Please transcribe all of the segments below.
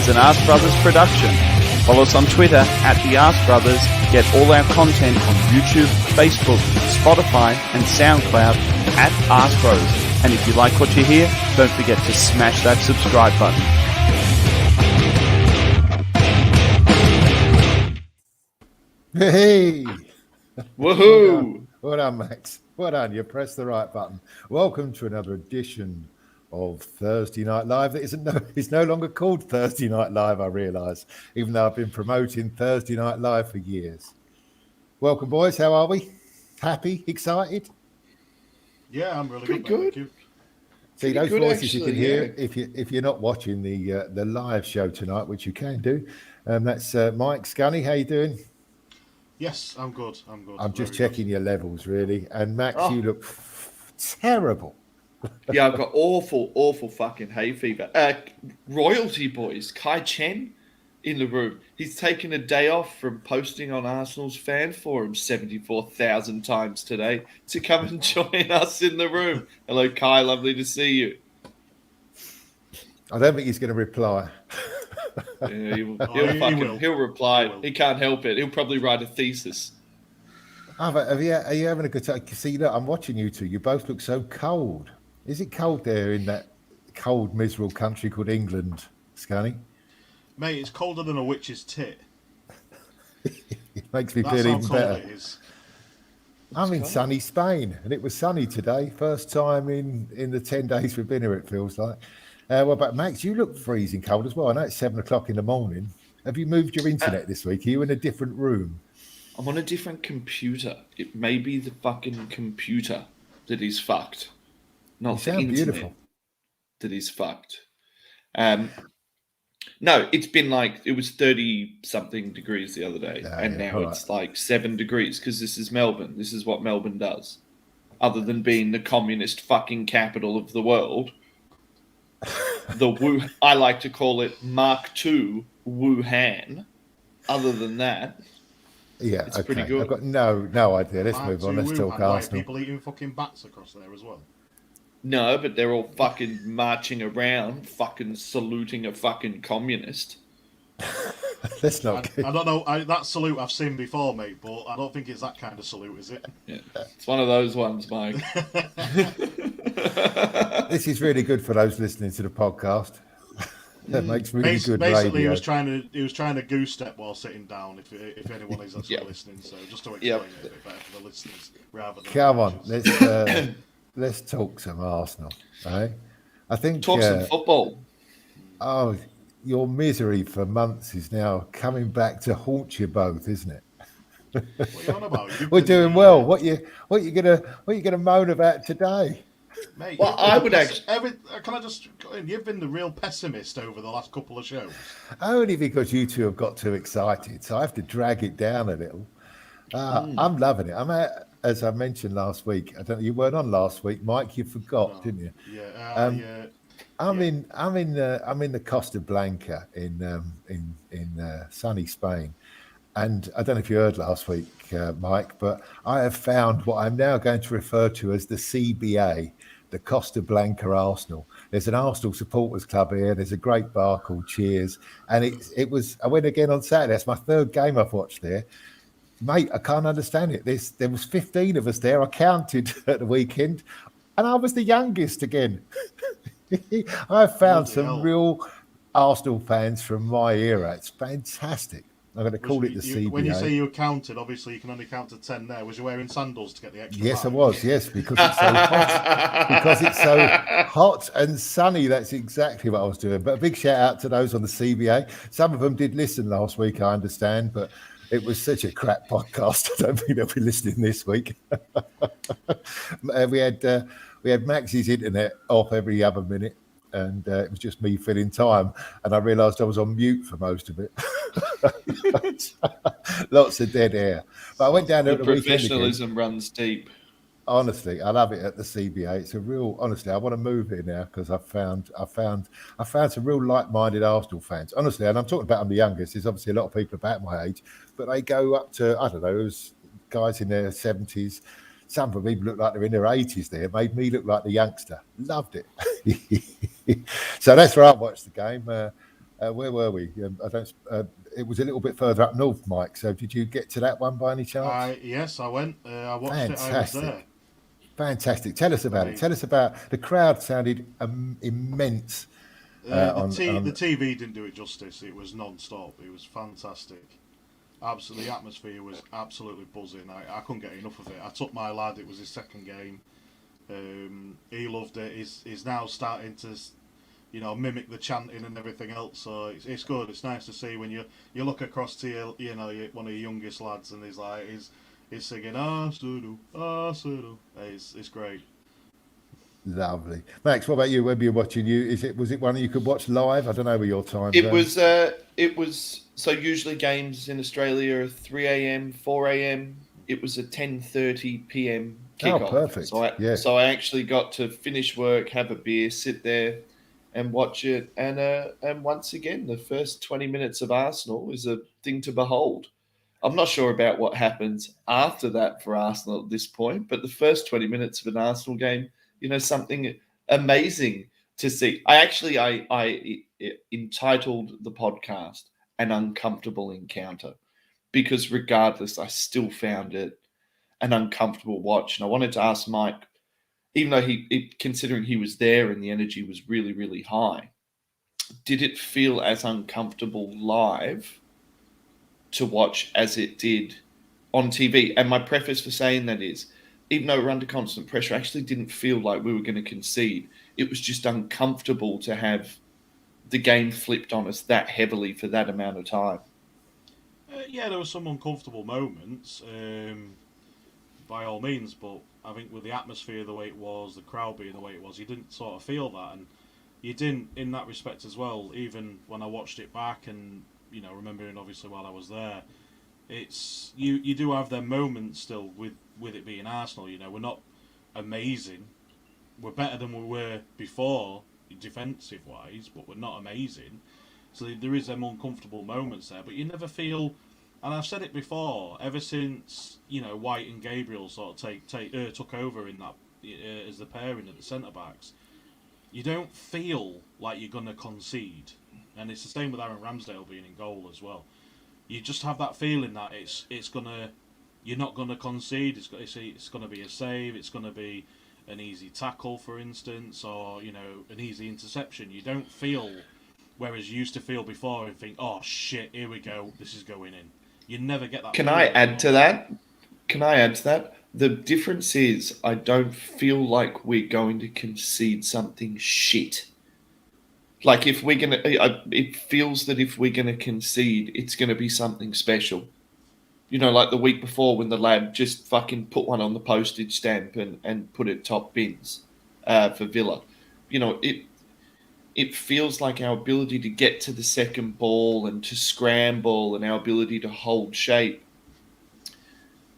is an ArseBrothers production. Follow us on Twitter at the ArseBrothers. Get all our content on YouTube, Facebook, Spotify, and SoundCloud at ArseBros. And if you like what you hear, don't forget to smash that subscribe button. Hey! Woohoo! Well done, Max. Well done. You pressed the right button. Welcome to another edition of Thursday Night Live. It's no longer called Thursday Night Live, I realise, even though I've been promoting Thursday Night Live for years. Welcome, boys. How are we? Happy? Excited? Yeah, I'm really Pretty good. good. See, those good, voices you can hear yeah. if you're not watching the live show tonight, which you can do. That's Mike Scunny. How you doing? Yes, I'm good. I'm just checking your levels, really. And Max, you look terrible. Yeah, I've got awful fucking hay fever. Royalty boys, Kai Chen in the room. He's taken a day off from posting on Arsenal's fan forum 74,000 times today to come and join us in the room. Hello, Kai. Lovely to see you. I don't think he's going to reply. Yeah, he'll reply. He can't help it. He'll probably write a thesis. Are you having a good time? See, look, I'm watching you two. You both look so cold. Is it cold there in that cold, miserable country called England, Scunny? Mate, it's colder than a witch's tit. It makes me feel even better. It is. I'm in sunny Spain, and it was sunny today. First time in the 10 days we've been here, it feels like. Well, but Max, you look freezing cold as well. I know it's 7 o'clock in the morning. Have you moved your internet this week? Are you in a different room? I'm on a different computer. It may be the fucking computer that is fucked. Not the internet beautiful. that is fucked. No, it's been like, it was 30-something degrees the other day. Now it's like 7 degrees because this is Melbourne. This is what Melbourne does. Other than being the communist fucking capital of the world. I like to call it Mark II Wuhan. Other than that, it's pretty good. I've got no idea. Let's move on. Let's talk Arsenal. People eating fucking bats across there as well. No, but they're all fucking marching around, fucking saluting a fucking communist. Let's not. I don't know. That salute I've seen before, mate, but I don't think it's that kind of salute, is it? Yeah, it's one of those ones, Mike. This is really good for those listening to the podcast. That makes really good basically, radio. he was trying to goose step while sitting down. If anyone is actually listening, so just to explain it a bit better for the listeners, rather than come on, let's talk some Arsenal. Right? I think talk some football. Oh, your misery for months is now coming back to haunt you both, isn't it? What are you on about? We're doing well. What you gonna moan about today? Mate, well, I would actually. Can I just? You've been the real pessimist over the last couple of shows. Only because you two have got too excited, so I have to drag it down a little. I'm loving it. As I mentioned last week. I don't know. You weren't on last week, Mike. You forgot, didn't you? Yeah. Yeah. I'm in the Costa Blanca in sunny Spain, and I don't know if you heard last week, Mike, but I have found what I'm now going to refer to as the CBA, the Costa Blanca Arsenal. There's an Arsenal supporters club here. There's a great bar called Cheers, and I went again on Saturday. That's my third game I've watched there. Mate, I can't understand it. There was 15 of us there. I counted at the weekend, and I was the youngest again. I've found some real Arsenal fans from my era. It's fantastic. I'm going to call it the CBA. When you say you counted, obviously you can only count to 10 there. Was you wearing sandals to get the extra? Yes, I was. Yes, because it's so hot. Because it's so hot and sunny. That's exactly what I was doing. But a big shout out to those on the CBA. Some of them did listen last week, I understand, but it was such a crap podcast. I don't think they'll be listening this week. We had Max's internet off every other minute, and it was just me filling time. And I realised I was on mute for most of it. Lots of dead air. But I went down there at the weekend again. Professionalism runs deep. Honestly, I love it at the CBA. It's a real. Honestly, I want to move here now because I found some real like-minded Arsenal fans. Honestly, and I'm talking about I'm the youngest. There's obviously a lot of people about my age, but they go up to I don't know, it was guys in their 70s. Some of them even look like they're in their 80s. There made me look like the youngster. Loved it. So that's where I watched the game. Where were we? I don't. It was a little bit further up north, Mike. So did you get to that one by any chance? Yes, I went. I watched Fantastic. it. I was there. Fantastic. Tell us about it. Tell us about the crowd. Sounded immense. The TV didn't do it justice. It was non-stop. It was fantastic. Absolutely, the atmosphere was absolutely buzzing. I couldn't get enough of it. I took my lad. It was his second game. He loved it. He's now starting to, mimic the chanting and everything else. So it's good. It's nice to see when you look across to one of your youngest lads and he's singing Arsenal, Arsenal. It's great. Lovely, Max. What about you? When you were watching, was it one you could watch live? I don't know where your time. It was. So usually games in Australia are 3 a.m., 4 a.m. It was a 10:30 p.m. kickoff. Oh, perfect. So I actually got to finish work, have a beer, sit there, and watch it. And once again, the first 20 minutes of Arsenal is a thing to behold. I'm not sure about what happens after that for Arsenal at this point, but the first 20 minutes of an Arsenal game, something amazing to see. I entitled the podcast An Uncomfortable Encounter, because regardless, I still found it an uncomfortable watch. And I wanted to ask Mike, even though considering he was there and the energy was really, really high, did it feel as uncomfortable live to watch as it did on TV? And my preface for saying that is, even though we're under constant pressure, I actually didn't feel like we were going to concede. It was just uncomfortable to have the game flipped on us that heavily for that amount of time. There were some uncomfortable moments, by all means, but I think with the atmosphere the way it was, the crowd being the way it was, you didn't sort of feel that, and you didn't in that respect as well. Even when I watched it back and remembering obviously while I was there, it's you do have them moments still with it being Arsenal. We're not amazing. We're better than we were before defensive wise, but we're not amazing. So there is them uncomfortable moments there, but you never feel. And I've said it before. Ever since White and Gabriel sort of took over in that as the pairing at the centre backs, you don't feel like you're gonna concede. And it's the same with Aaron Ramsdale being in goal as well. You just have that feeling that you're not gonna concede. It's gonna be a save. It's gonna be an easy tackle, for instance, or an easy interception. You don't feel, whereas you used to feel before and think, oh shit, here we go, this is going in. You never get that. Can I add to that? The difference is I don't feel like we're going to concede something shit. Like if we're going to, it feels that if we're going to concede, it's going to be something special. Like the week before when the lad just fucking put one on the postage stamp and put it top bins for Villa. It feels like our ability to get to the second ball and to scramble and our ability to hold shape,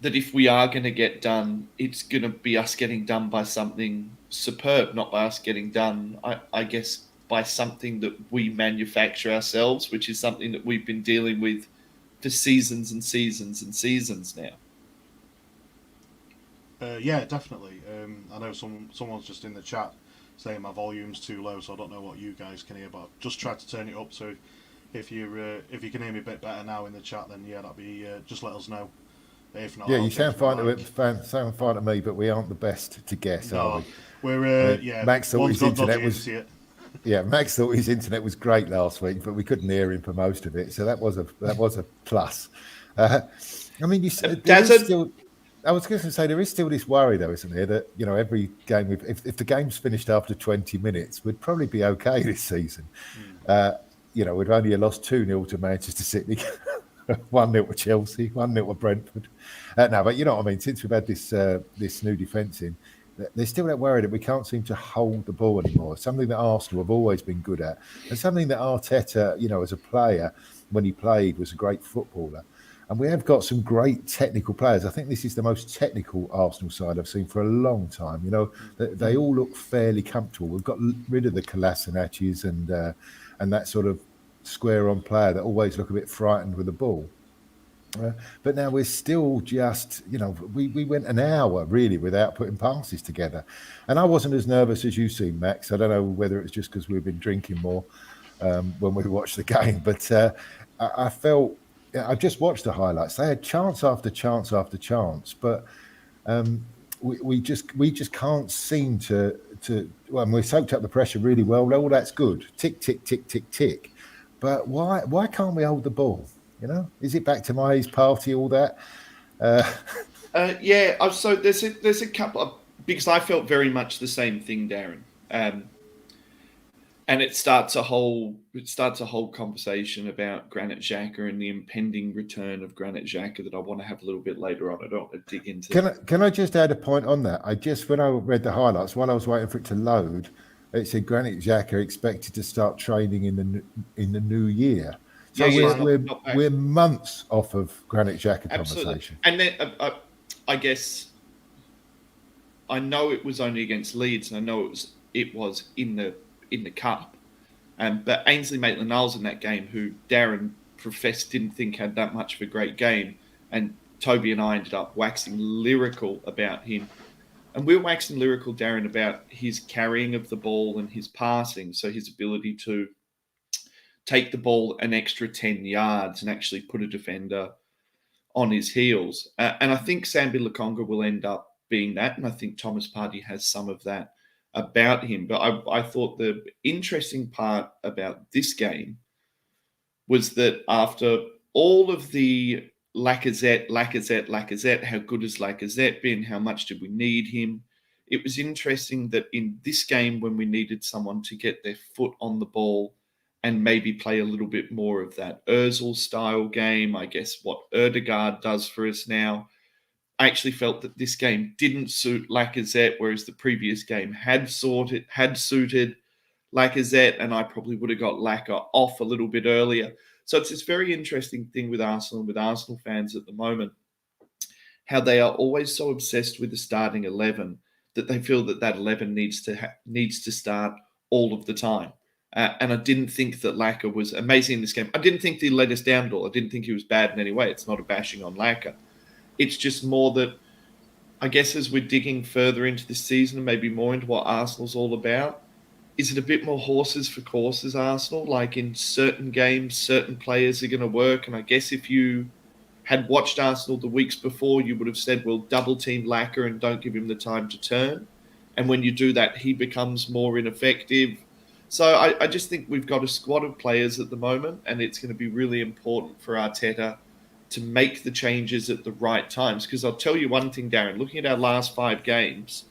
that if we are going to get done, it's going to be us getting done by something superb, not by us getting done, I guess, by something that we manufacture ourselves, which is something that we've been dealing with for seasons and seasons and seasons now. Yeah, definitely. I know someone's just in the chat saying my volume's too low, so I don't know what you guys can hear, but just try to turn it up. So if you can hear me a bit better now in the chat, then that'd be just let us know. If not, you sound fine to me, but we aren't the best to guess, are we? We're Max thought his internet was. Yeah, Max thought his internet was great last week, but we couldn't hear him for most of it, so that was a plus. I mean, you said I was going to say there is still this worry, though, isn't there? That every game, if the game's finished after 20 minutes, we'd probably be okay this season. We'd only lost 2-0 to Manchester City, 1-0 to Chelsea, 1-0 to Brentford. No, but you know what I mean. Since we've had this new defence in, there's still that worry that we can't seem to hold the ball anymore. Something that Arsenal have always been good at, and something that Arteta, as a player, when he played, was a great footballer. And we have got some great technical players. I think this is the most technical Arsenal side I've seen for a long time. They all look fairly comfortable. We've got rid of the Kolasinacs and that sort of square-on player that always look a bit frightened with the ball. But now we're still just, we went an hour really without putting passes together. And I wasn't as nervous as you seem, Max. I don't know whether it's just because we've been drinking more. when we watched the game. But I felt, I just watched the highlights. They had chance after chance after chance, but we just can't seem to. Well, we soaked up the pressure really well. All that's good. Tick, tick, tick, tick, tick. But why can't we hold the ball? You know, is it back to Ma's party? All that. Yeah. So there's a couple of, because I felt very much the same thing, Darren. And it starts a whole conversation about Granit Xhaka and the impending return of Granit Xhaka that I want to have a little bit later on. I don't want to dig into. Can I just add a point on that? When I read the highlights, while I was waiting for it to load, it said Granit Xhaka expected to start training in the new year. So we're months off of Granit Xhaka conversation. And then I guess I know it was only against Leeds, and I know it was in the cup. But Ainsley Maitland-Niles in that game, who Darren professed didn't think had that much of a great game, and Toby and I ended up waxing lyrical about him. And we were waxing lyrical, Darren, about his carrying of the ball and his passing, so his ability to take the ball an extra 10 yards and actually put a defender on his heels. And I think Sambi Lokonga will end up being that, and I think Thomas Partey has some of that about him. But I thought the interesting part about this game was that after all of the Lacazette, how good has Lacazette been? How much did we need him? It was interesting that in this game, when we needed someone to get their foot on the ball and maybe play a little bit more of that Ozil style game, I guess what Ødegaard does for us now, I actually felt that this game didn't suit Lacazette, whereas the previous game had suited Lacazette, and I probably would have got Lacazette off a little bit earlier. So it's this very interesting thing with Arsenal and with Arsenal fans at the moment, how they are always so obsessed with the starting 11 that they feel that 11 needs to start all of the time. And I didn't think that Lacazette was amazing in this game. I didn't think he let us down at all. I didn't think he was bad in any way. It's not a bashing on Lacazette. It's just more that, I guess, as we're digging further into this season and maybe more into what Arsenal's all about, is it a bit more horses for courses, Arsenal? Like in certain games, certain players are going to work. And I guess if you had watched Arsenal the weeks before, you would have said, well, double team Lacazette and don't give him the time to turn. And when you do that, he becomes more ineffective. So I just think we've got a squad of players at the moment, and it's going to be really important for Arteta to make the changes at the right times. Because I'll tell you one thing, Darren, looking at our last 5 games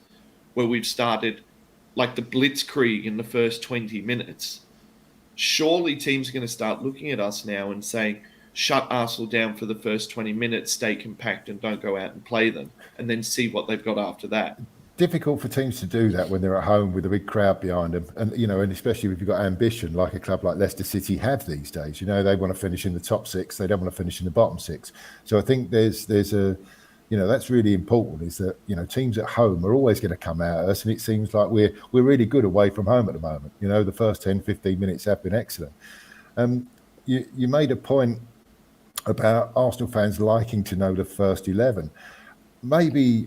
where we've started like the blitzkrieg in the first 20 minutes, surely teams are going to start looking at us now and saying, shut Arsenal down for the first 20 minutes, stay compact and don't go out and play them, and then see what they've got after that. Difficult for teams to do that when they're at home with a big crowd behind them, and and especially if you've got ambition like a club like Leicester City have these days. They want to finish in the top 6, they don't want to finish in the bottom 6. So I think there's a that's really important, is that teams at home are always going to come at us, and it seems like we're really good away from home at the moment. The first 10-15 minutes have been excellent. You made a point about Arsenal fans liking to know the first 11. Maybe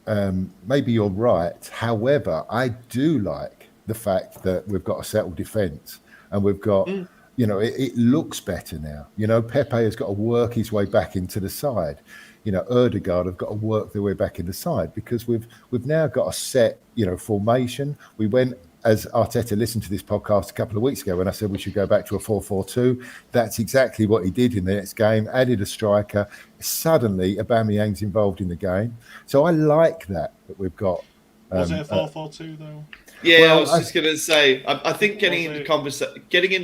you're right. However, I do like the fact that we've got a settled defence, and we've got, it looks better now. Pepe has got to work his way back into the side. Ødegaard have got to work their way back in the side, because we've now got a set, formation. We went, as Arteta listened to this podcast a couple of weeks ago when I said we should go back to a 4-4-2. That's exactly what he did in the next game, added a striker. Suddenly, Aubameyang's involved in the game. So I like that we've got... Was it a 4-4-2 though? Yeah, well, I was just going to say, I think getting into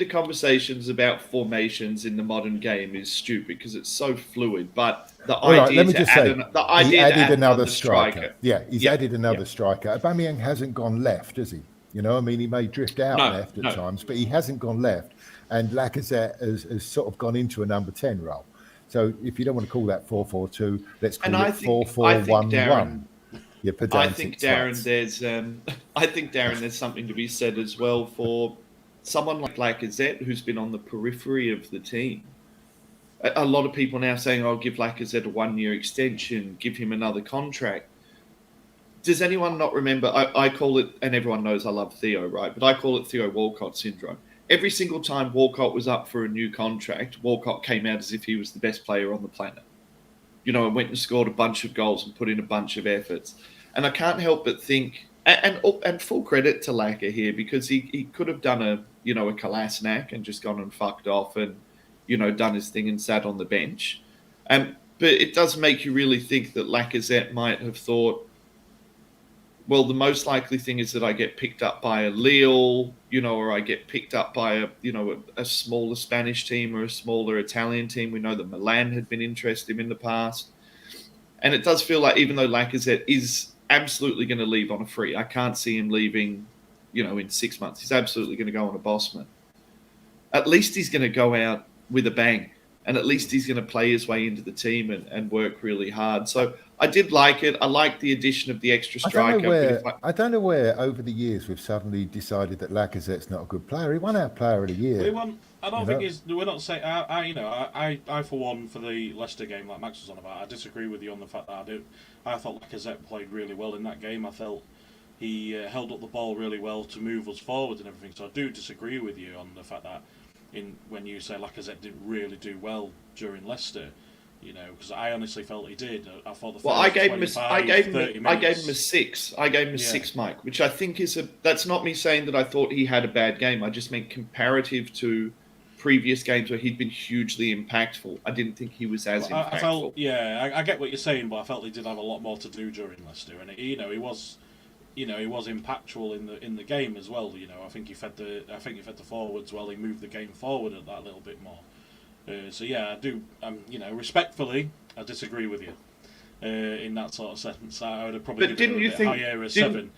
conversations about formations in the modern game is stupid because it's so fluid. But the idea he added another striker. Yeah, he's added another striker. Aubameyang hasn't gone left, has he? He may drift out left at times, but he hasn't gone left. And Lacazette has sort of gone into a number 10 role. So if you don't want to call that 4-4-2, let's call it 4-4-1-1. I think, Darren, there's something to be said as well for someone like Lacazette, who's been on the periphery of the team. A lot of people now saying, "I'll give Lacazette a 1-year extension, give him another contract." Does anyone not remember? I call it, and everyone knows I love Theo, right? But I call it Theo Walcott syndrome. every single time Walcott was up for a new contract, Walcott came out as if he was the best player on the planet. And went and scored a bunch of goals and put in a bunch of efforts. And I can't help but think, and full credit to Lacquer here, because he could have done a Kolasinac and just gone and fucked off and, done his thing and sat on the bench. But it does make you really think that Lacazette might have thought, well, the most likely thing is that I get picked up by a Lille, or I get picked up by a smaller Spanish team or a smaller Italian team. We know that Milan had been interested in the past. And it does feel like, even though Lacazette is absolutely going to leave on a free, I can't see him leaving, in 6 months. He's absolutely going to go on a Bosman. At least he's going to go out with a bang. And at least he's going to play his way into the team and work really hard. So I did like it. I liked the addition of the extra striker. I don't know where over the years we've suddenly decided that Lacazette's not a good player. He won our Player of the Year. I don't think it's. We're not saying. I for one, for the Leicester game, like Max was on about, I disagree with you on the fact that I thought Lacazette played really well in that game. I felt he held up the ball really well to move us forward and everything. So I do disagree with you on the fact that when you say Lacazette didn't really do well during Leicester, because I honestly felt he did. I thought the first I gave him a 6. I gave him a 6, Mike, which I think that's not me saying that I thought he had a bad game. I just meant comparative to previous games where he'd been hugely impactful. I didn't think he was as impactful. I felt, I get what you're saying, but I felt he did have a lot more to do during Leicester, and he was impactful in the game as well. I think he fed the forwards well. He moved the game forward at that little bit more. So yeah, I do. Respectfully, I disagree with you in that sort of sense. I would have probably given it a bit higher, a 7.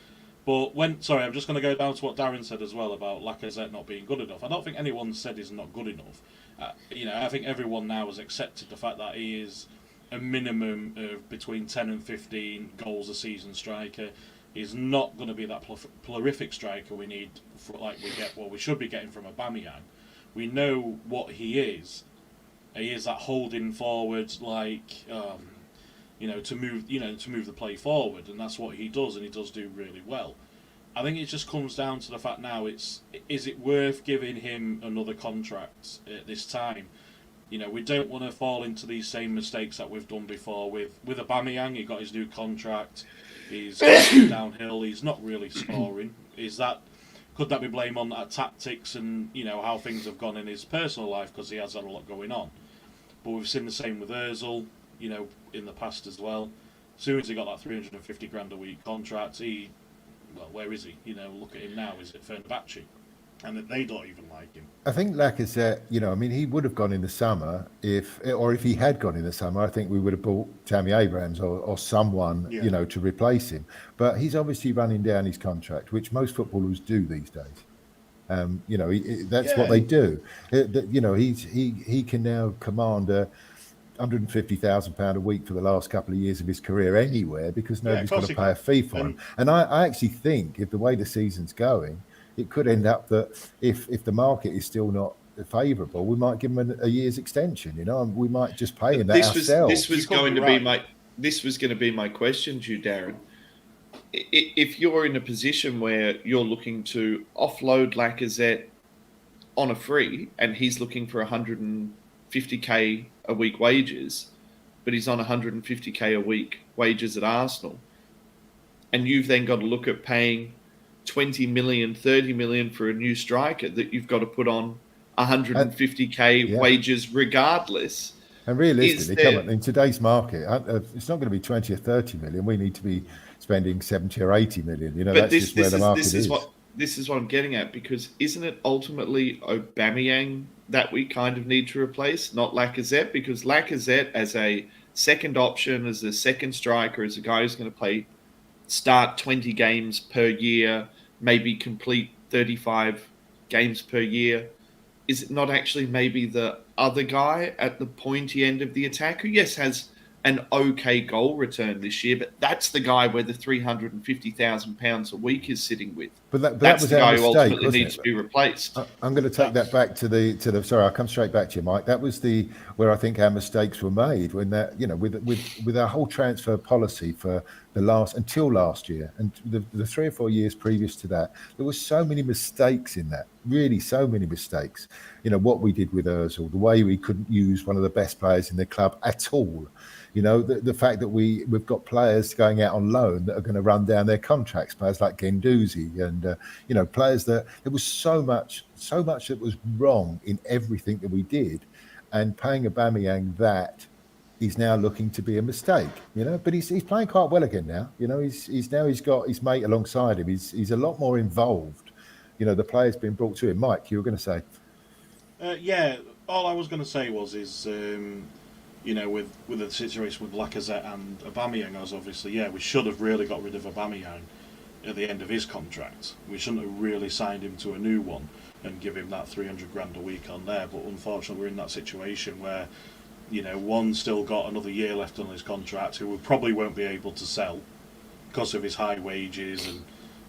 But I'm just going to go down to what Darren said as well about Lacazette not being good enough. I don't think anyone said he's not good enough. I think everyone now has accepted the fact that he is a minimum of between 10 and 15 goals a season striker. He's not going to be that prolific striker we need, we should be getting from Aubameyang. We know what he is. He is that holding forward, to move the play forward, and that's what he does, and he does do really well. I think it just comes down to the fact now: is it worth giving him another contract at this time? We don't want to fall into these same mistakes that we've done before with Aubameyang. He got his new contract. He's going downhill. He's not really scoring. Could that be blame on that tactics and how things have gone in his personal life, because he has had a lot going on? But we've seen the same with Ozil, in the past as well. As soon as he got that 350 grand a week contract, where is he? Look at him now. Is it Fenerbahce? And they don't even like him. I think Lacazette, he would have gone in the summer if he had gone in the summer, I think we would have bought Tammy Abrams or someone, to replace him. But he's obviously running down his contract, which most footballers do these days. That's what they do. He can now command £150,000 a week for the last couple of years of his career anywhere, because nobody's going to pay a fee for him. And I actually think, if the way the season's going, it could end up that if the market is still not favourable, we might give him a year's extension. We might just pay him that ourselves. This was going to be my question to you, Darren. If you're in a position where you're looking to offload Lacazette on a free, and he's looking for 150k a week wages, but he's on 150k a week wages at Arsenal, and you've then got to look at paying 20 million, 30 million for a new striker that you've got to put on 150k wages regardless. And realistically, in today's market, it's not going to be 20 or 30 million. We need to be spending 70 or 80 million. That's just where the market is. This is what I'm getting at, because isn't it ultimately Aubameyang that we kind of need to replace, not Lacazette? Because Lacazette, as a second option, as a second striker, as a guy who's going to start 20 games per year, maybe complete 35 games per year, is it not actually maybe the other guy at the pointy end of the attack, who, yes, has an okay goal return this year, but that's the guy where the £350,000 a week is sitting with. But that's was the guy mistake, who ultimately needs to be replaced. I'm going to take that back to the. Sorry, I'll come straight back to you, Mike. That was where I think our mistakes were made, when that with our whole transfer policy for until last year, and the 3 or 4 years previous to that, there were so many mistakes in that. Really, so many mistakes. What we did with Ozil, the way we couldn't use one of the best players in the club at all. The fact that we've got players going out on loan that are going to run down their contracts, players like Guendouzi, and players that there was so much that was wrong in everything that we did, and paying Aubameyang that is now looking to be a mistake. But he's playing quite well again now. He's got his mate alongside him. He's a lot more involved. The player's been brought to him. Mike, you were going to say? Yeah, all I was going to say was with the situation with Lacazette and Aubameyang, as obviously, we should have really got rid of Aubameyang at the end of his contract. We shouldn't have really signed him to a new one and give him that 300 grand a week on there. But unfortunately, we're in that situation where, one's still got another year left on his contract, who we probably won't be able to sell because of his high wages, and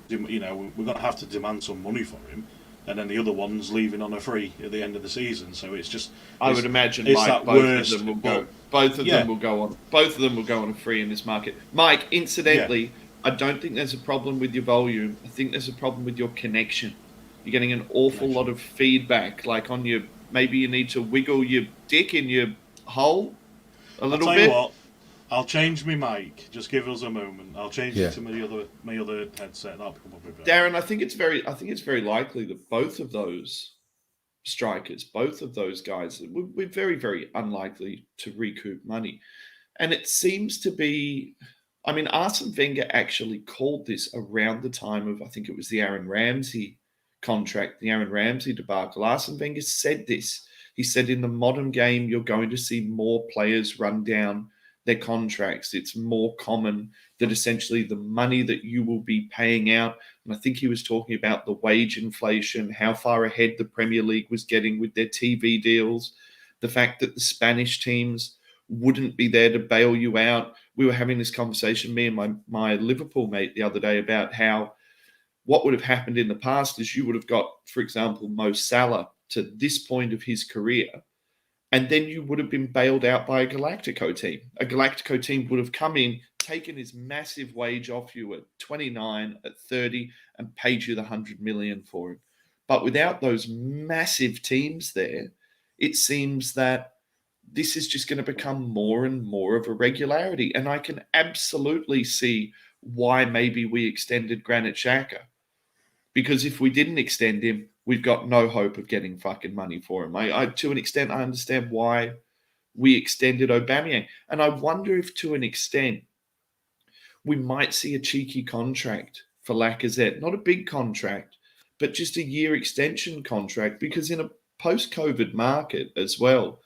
we're going to have to demand some money for him. And then the other one's leaving on a free at the end of the season. So it's just. I would imagine, Mike, both of them will go on a free in this market. Mike, incidentally, I don't think there's a problem with your volume. I think there's a problem with your connection. You're getting an awful lot of feedback, like on your. Maybe you need to wiggle your dick in your hole a little bit. I'll tell you what, I'll change my mic. Just give us a moment. I'll change it to my other headset. That'll be probably better. Darren, I think it's very likely that both of those strikers, both of those guys, we're very, very unlikely to recoup money. And it seems to be, Arsene Wenger actually called this around the time of, I think it was the Aaron Ramsey contract, the Aaron Ramsey debacle. Arsene Wenger said this. He said, in the modern game, you're going to see more players run down their contracts. It's more common that essentially the money that you will be paying out, and I think he was talking about the wage inflation, how far ahead the Premier League was getting with their TV deals, the fact that the Spanish teams wouldn't be there to bail you out. We were having this conversation, me and my Liverpool mate, the other day, about how what would have happened in the past is you would have got, for example, Mo Salah to this point of his career, and then you would have been bailed out by a Galactico team. A Galactico team would have come in, taken his massive wage off you at 29, at 30, and paid you the 100 million for him. But without those massive teams there, it seems that this is just going to become more and more of a regularity. And I can absolutely see why maybe we extended Granit Xhaka. Because if we didn't extend him, we've got no hope of getting fucking money for him. To an extent, I understand why we extended Aubameyang. And I wonder if, to an extent, we might see a cheeky contract for Lacazette. Not a big contract, but just a year extension contract. Because in a post-COVID market as well,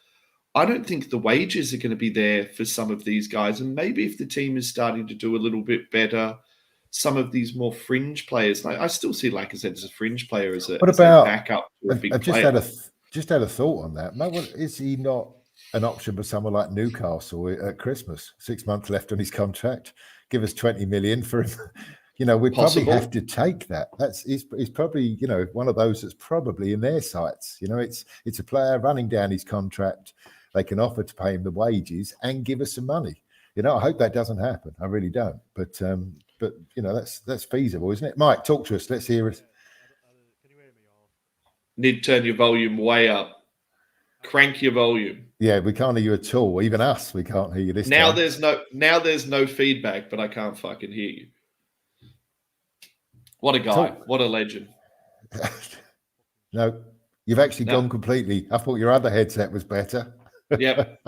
I don't think the wages are going to be there for some of these guys. And maybe if the team is starting to do a little bit better, some of these more fringe players, I still see Lacazette as a fringe player, as a backup to a big player. Just had a thought on that. Is he not an option for someone like Newcastle at Christmas? 6 months left on his contract. Give us 20 million for him. We'd probably have to take that. He's probably, one of those that's probably in their sights. It's a player running down his contract. They can offer to pay him the wages and give us some money. I hope that doesn't happen. I really don't. But that's feasible, isn't it? Mike, talk to us. Let's hear it. Can you hear me? Need to turn your volume way up. Crank your volume. Yeah, we can't hear you at all. Even us, we can't hear you this now. time. There's no feedback, but I can't fucking hear you. What a guy! What a legend. No, you've actually gone completely. I thought your other headset was better. Yep.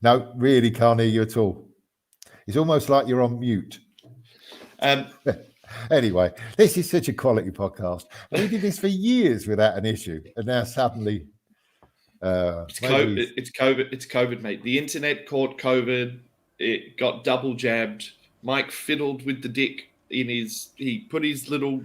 No, really can't hear you at all. It's almost like you're on mute. Anyway, this is such a quality podcast. We did this for years without an issue, and now suddenly, it's COVID. It's COVID, mate. The internet caught COVID. It got double jabbed. Mike fiddled with the dick in his. He put his little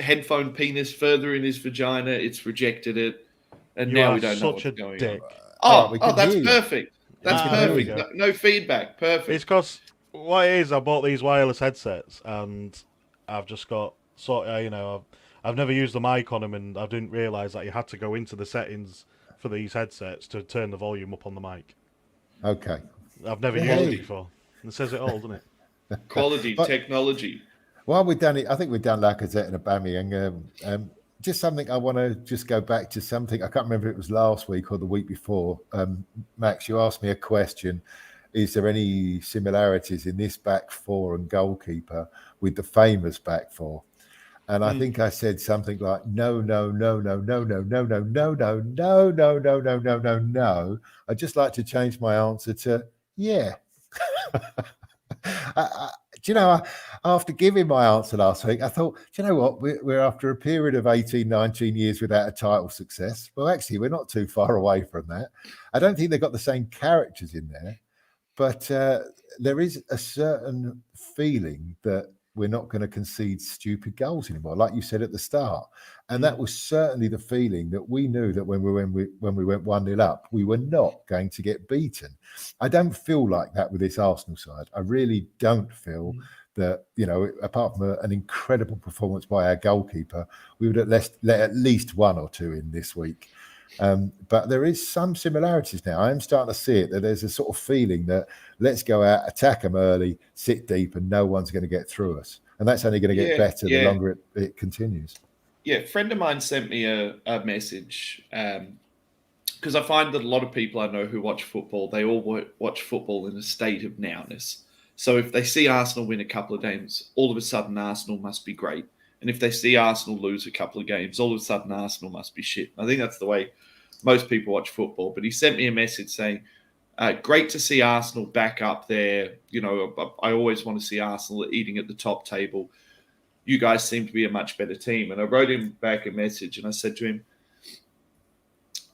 headphone penis further in his vagina. It's rejected it, and now we don't know what's going on. Oh, that's perfect. That's perfect. No feedback. Perfect. It's because what it is, I bought these wireless headsets and I've just got I've never used the mic on them, and I didn't realise that you had to go into the settings for these headsets to turn the volume up on the mic. Okay. I've never used it before. It says it all, doesn't it? Quality, But- technology. Well, we've done it. I think we've done Lacazette and Aubameyang. Just something I want to just go back to something. I can't remember if it was last week or the week before. Max, you asked me a question. Is there any similarities in this back four and goalkeeper with the famous back four? And I think I said something like, no. I'd just like to change my answer to, yeah. Do you know, after giving my answer last week, I thought, do you know what? We're after a period of 18, 19 years without a title success. Well, actually, we're not too far away from that. I don't think they've got the same characters in there, but there is a certain feeling that we're not going to concede stupid goals anymore, like you said at the start. And that was certainly the feeling that we knew that when we went 1-0 up, we were not going to get beaten. I don't feel like that with this Arsenal side. I really don't feel that, you know, apart from an incredible performance by our goalkeeper, we would let at least one or two in this week. But there is some similarities now. I am starting to see it, that there's a sort of feeling that let's go out, attack them early, sit deep, and no one's going to get through us. And that's only going to get better the longer it continues. Yeah, a friend of mine sent me a message because I find that a lot of people I know who watch football, they all watch football in a state of nowness. So if they see Arsenal win a couple of games, all of a sudden Arsenal must be great. And if they see Arsenal lose a couple of games, all of a sudden Arsenal must be shit. I think that's the way most people watch football. But he sent me a message saying, great to see Arsenal back up there. You know, I always want to see Arsenal eating at the top table. You guys seem to be a much better team. And I wrote him back a message and I said to him,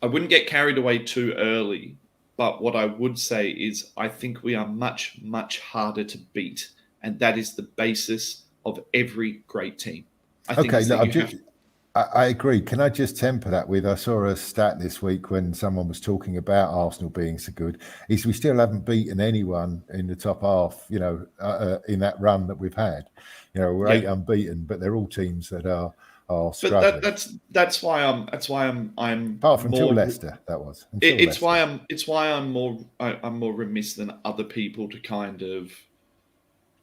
I wouldn't get carried away too early. But what I would say is I think we are much, much harder to beat. And that is the basis of every great team. I agree. Can I just temper that with, I saw a stat this week when someone was talking about Arsenal being so good, is we still haven't beaten anyone in the top half, you know, in that run that we've had. You know, we're 8 unbeaten, but they're all teams that are struggling. But that's why I'm apart from more, until Leicester, that was. It's why I'm more remiss than other people to kind of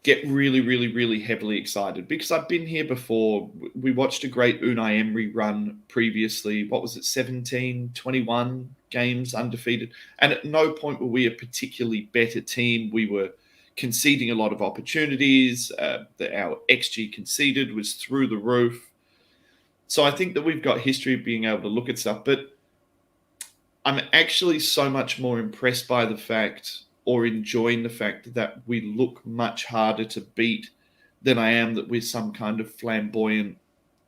get really, really, really heavily excited, because I've been here before. We watched a great Unai Emery run previously. What was it, 17, 21 games undefeated? And at no point were we a particularly better team. We were conceding a lot of opportunities. Our XG conceded was through the roof. So I think that we've got history of being able to look at stuff. But I'm actually so much more impressed by the fact, or enjoying the fact, that we look much harder to beat than I am that we're some kind of flamboyant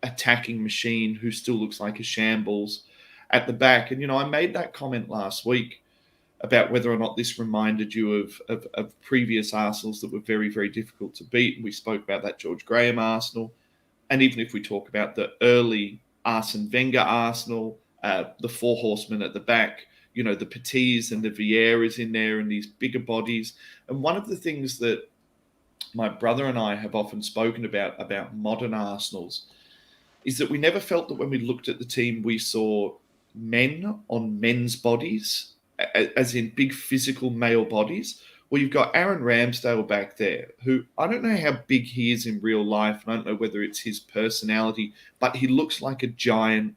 attacking machine who still looks like a shambles at the back. And, you know, I made that comment last week about whether or not this reminded you of previous Arsenals that were very, very difficult to beat. And we spoke about that George Graham Arsenal. And even if we talk about the early Arsene Wenger Arsenal, the four horsemen at the back, you know, the Petits and the Vieiras in there and these bigger bodies. And one of the things that my brother and I have often spoken about modern Arsenals is that we never felt that when we looked at the team, we saw men on men's bodies, as in big physical male bodies. Well, you've got Aaron Ramsdale back there, who I don't know how big he is in real life. And I don't know whether it's his personality, but he looks like a giant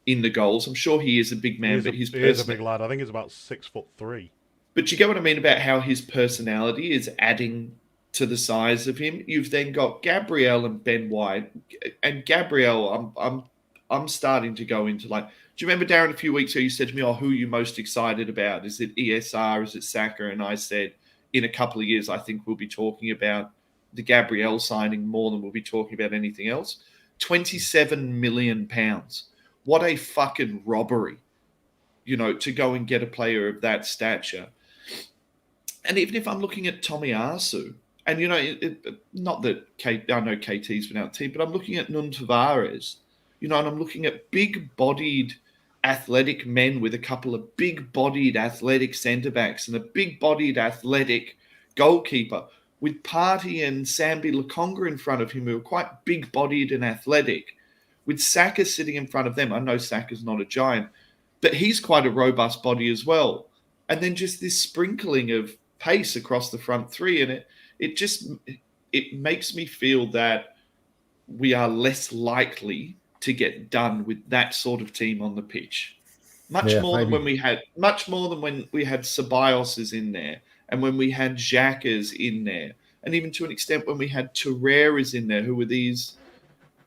in the goals. I'm sure he is a big man, but he is a big lad. I think he's about 6'3". But you get what I mean about how his personality is adding to the size of him. You've then got Gabriel and Ben White, and Gabriel, I'm starting to go into like. Do you remember, Darren, a few weeks ago you said to me, "Oh, who are you most excited about? Is it ESR? Is it Saka?" And I said, in a couple of years, I think we'll be talking about the Gabriel signing more than we'll be talking about anything else. £27 million. What a fucking robbery, you know, to go and get a player of that stature. And even if I'm looking at Tomiyasu, and, you know, not that I know KT's been out of the team, but I'm looking at Nuno Tavares, you know, and I'm looking at big-bodied athletic men with a couple of big-bodied athletic centre-backs and a big-bodied athletic goalkeeper with Partey and Sambi Lokonga in front of him, who are quite big-bodied and athletic, with Saka sitting in front of them. I know Saka's not a giant, but he's quite a robust body as well. And then just this sprinkling of pace across the front three, and it makes me feel that we are less likely to get done with that sort of team on the pitch. Much more than when we had Ceballos in there, and when we had Xhaka's in there, and even to an extent when we had Torreira's in there, who were these.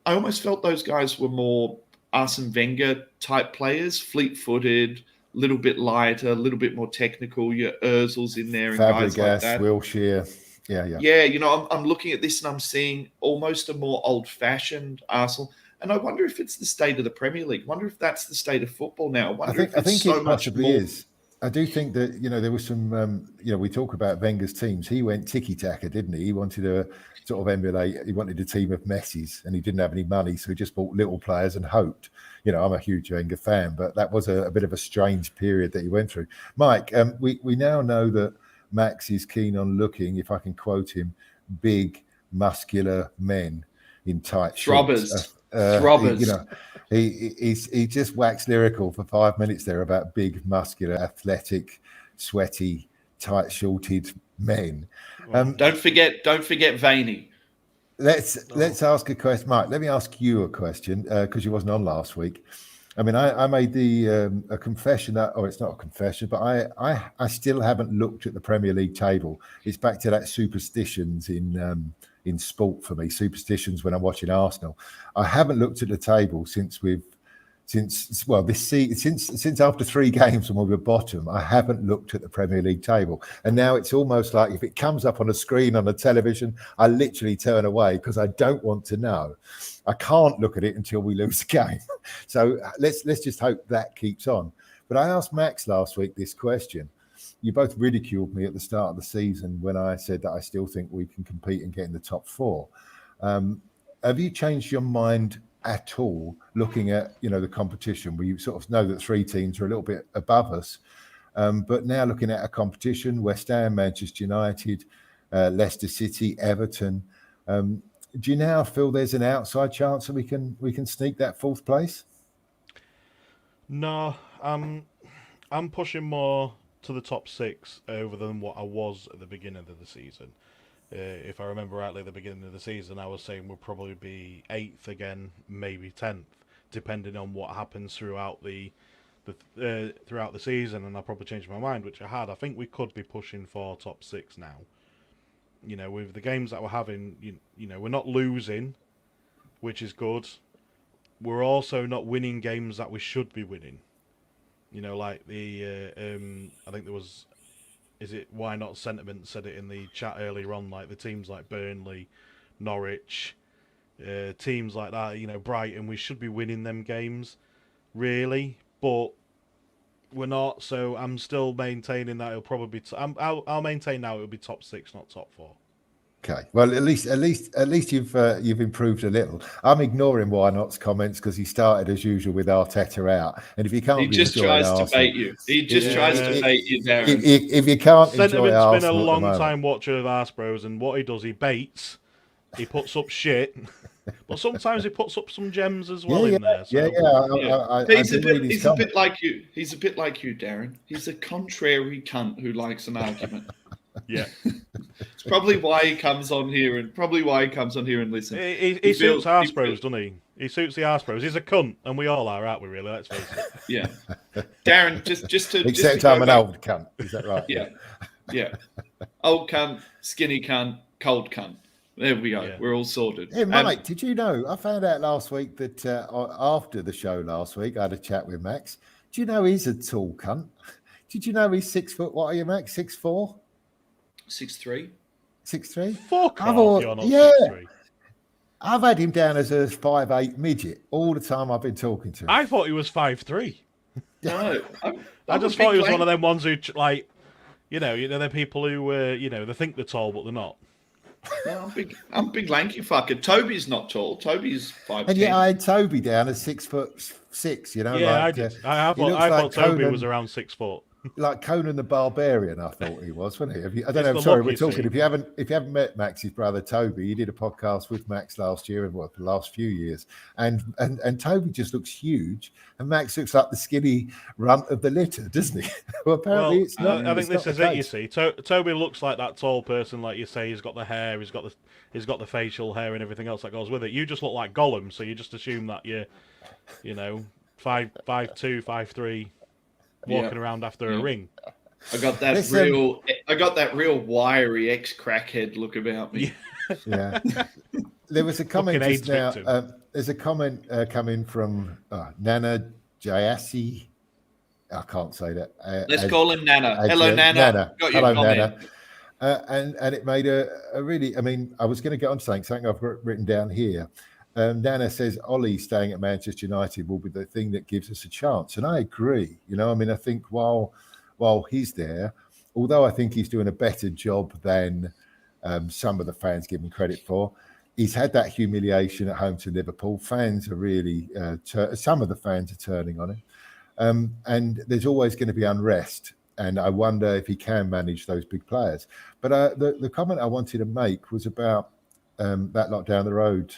I almost felt those guys were more Arsene Wenger type players, fleet-footed, a little bit lighter, a little bit more technical. Your Ozil's in there and guys like that. Wilshere. Yeah. Yeah, I'm looking at this and I'm seeing almost a more old-fashioned Arsenal. And I wonder if it's the state of the Premier League. I wonder if that's the state of football now. I think it possibly is. I do think that, there was some, we talk about Wenger's teams. He went tiki-taka, didn't he? He wanted to sort of emulate, he wanted a team of Messis and he didn't have any money. So he just bought little players and hoped. I'm a huge Wenger fan, but that was a bit of a strange period that he went through. Mike, we now know that Max is keen on looking, if I can quote him, big, muscular men in tight shorts. Throbbers. He just waxed lyrical for 5 minutes there about big, muscular, athletic, sweaty, tight-shorted men. Don't forget Veiny. Let's ask a question, Mike. Let me ask you a question because you wasn't on last week. I mean, I made a confession it's not a confession, but I still haven't looked at the Premier League table. It's back to that superstitions in sport for me, superstitions when I'm watching Arsenal. I haven't looked at the table since this season, since after 3 games when we were bottom. I haven't looked at the Premier League table, and now it's almost like if it comes up on a screen on the television, I literally turn away because I don't want to know. I can't look at it until we lose a game. So let's just hope that keeps on. But I asked Max last week this question. You both ridiculed me at the start of the season when I said that I still think we can compete and get in the top 4. Have you changed your mind at all looking at the competition where you sort of know that 3 teams are a little bit above us, but now looking at a competition, West Ham, Manchester United, Leicester City, Everton, do you now feel there's an outside chance that we can sneak that 4th place? No, I'm pushing more to the top 6 over than what I was at the beginning of the season. If I remember rightly, at the beginning of the season, I was saying we'll probably be 8th again, maybe 10th, depending on what happens throughout the season. And I probably changed my mind, which I had. I think we could be pushing for top 6 now. With the games that we're having, we're not losing, which is good. We're also not winning games that we should be winning. Like the I think there was. Is it Why Not Sentiment said it in the chat earlier on, like the teams like Burnley, Norwich, teams like that, Brighton, we should be winning them games, really, but we're not, so I'm still maintaining that it'll probably be, I'll maintain now it'll be top 6, not top 4. Okay. Well, at least you've improved a little. I'm ignoring Why Not's comments because he started as usual with Arteta out, and if you can't, he just tries to bait you. He just tries to bait you, Darren. If you can't enjoy Sentiment's Arsenal, been a long time watcher of ArseBros, and what he does, he baits. He puts up shit, but sometimes he puts up some gems as well in there. So. He's a bit like you. He's a bit like you, Darren. He's a contrary cunt who likes an argument. Yeah, it's probably why he comes on here and listens. He suits ArseBros, doesn't he? He suits the ArseBros. He's a cunt, and we all are, aren't we? Really, let's face it. Yeah, Darren, just to except I'm an old cunt. Is that right? Yeah. Old cunt, skinny cunt, cold cunt. There we go. Yeah. We're all sorted. Hey, Mike, did you know? I found out last week that after the show last week, I had a chat with Max. Do you know he's a tall cunt? Did you know he's 6 foot? What are you, Max? 6'4"? 6'3". 6'3". Fuck off, you're not 6'3". I've had him down as a 5'8" midget all the time I've been talking to him. I thought he was 5'3". No, I just thought he was one of them ones who, like, they're people who, they think they're tall but they're not. No, I'm a big lanky fucker. Toby's not tall. Toby's 5'10". And I had Toby down as 6'6". Yeah, I did. I thought Toby was around 6 foot. like Conan the Barbarian. I thought he was, wasn't he? I don't It's know. the Sorry, look, we're you talking. see. If you haven't met Max's brother Toby, he did a podcast with Max last year and the last few years, and Toby just looks huge, and Max looks like the skinny runt of the litter, doesn't he? Well, apparently Well, it's not. I think It's this not is the it. You case. see, Toby looks like that tall person, like you say. He's got the hair, he's got the facial hair and everything else that goes with it. You just look like Gollum, so you just assume that you're, 5'2", 5'3", walking around after a ring. I got that real wiry ex-crackhead look about me. Yeah. There was a comment Fucking just AIDS now. victim. There's a comment coming from Nana Jayasi. I can't say that. Let's call him Nana. Hello, Nana. Got your Hello, comment. Nana. And it made a really, I mean, I was going to get on to something I've written down here. Nana says Ollie staying at Manchester United will be the thing that gives us a chance. And I agree. I mean, I think while he's there, although I think he's doing a better job than some of the fans give him credit for, he's had that humiliation at home to Liverpool. Fans are really, some of the fans are turning on him. And there's always going to be unrest. And I wonder if he can manage those big players. But the comment I wanted to make was about that lot down the road.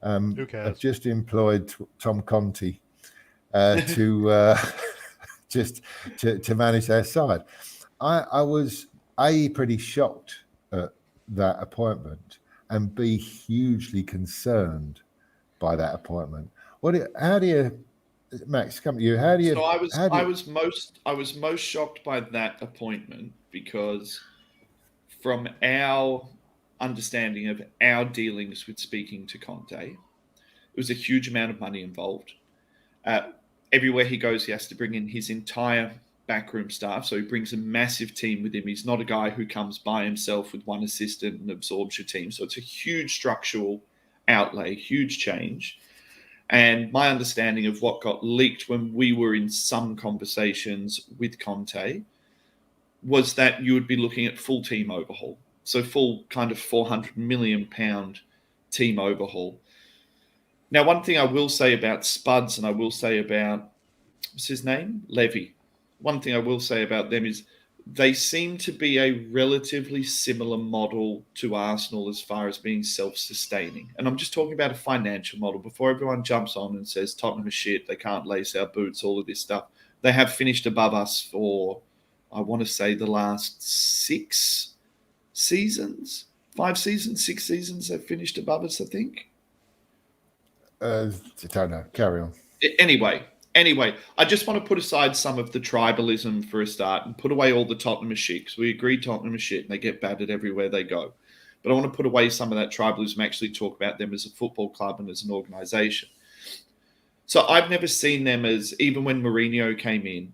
Who cares? I've just employed Tom Conti to just to manage their side. I was pretty shocked at that appointment, and B, hugely concerned by that appointment. How do you, Max, come to you? How do you? So I was most shocked by that appointment because, from our understanding of our dealings with speaking to Conte, it was a huge amount of money involved. Everywhere he goes, he has to bring in his entire backroom staff. So he brings a massive team with him. He's not a guy who comes by himself with one assistant and absorbs your team. So it's a huge structural outlay, huge change. And my understanding of what got leaked when we were in some conversations with Conte was that you would be looking at full team overhaul. So full kind of £400 million team overhaul. Now, one thing I will say about Spuds, and I will say about, what's his name? Levy. One thing I will say about them is they seem to be a relatively similar model to Arsenal as far as being self-sustaining. And I'm just talking about a financial model before everyone jumps on and says Tottenham is shit, they can't lace our boots, all of this stuff. They have finished above us for, I want to say, the last 6 seasons, 5 seasons, 6 seasons they've finished above us, I think. I don't know. Carry on. Anyway, I just want to put aside some of the tribalism for a start and put away all the Tottenham shit, because we agree Tottenham is shit and they get battered everywhere they go. But I want to put away some of that tribalism, actually talk about them as a football club and as an organisation. So I've never seen them as, even when Mourinho came in,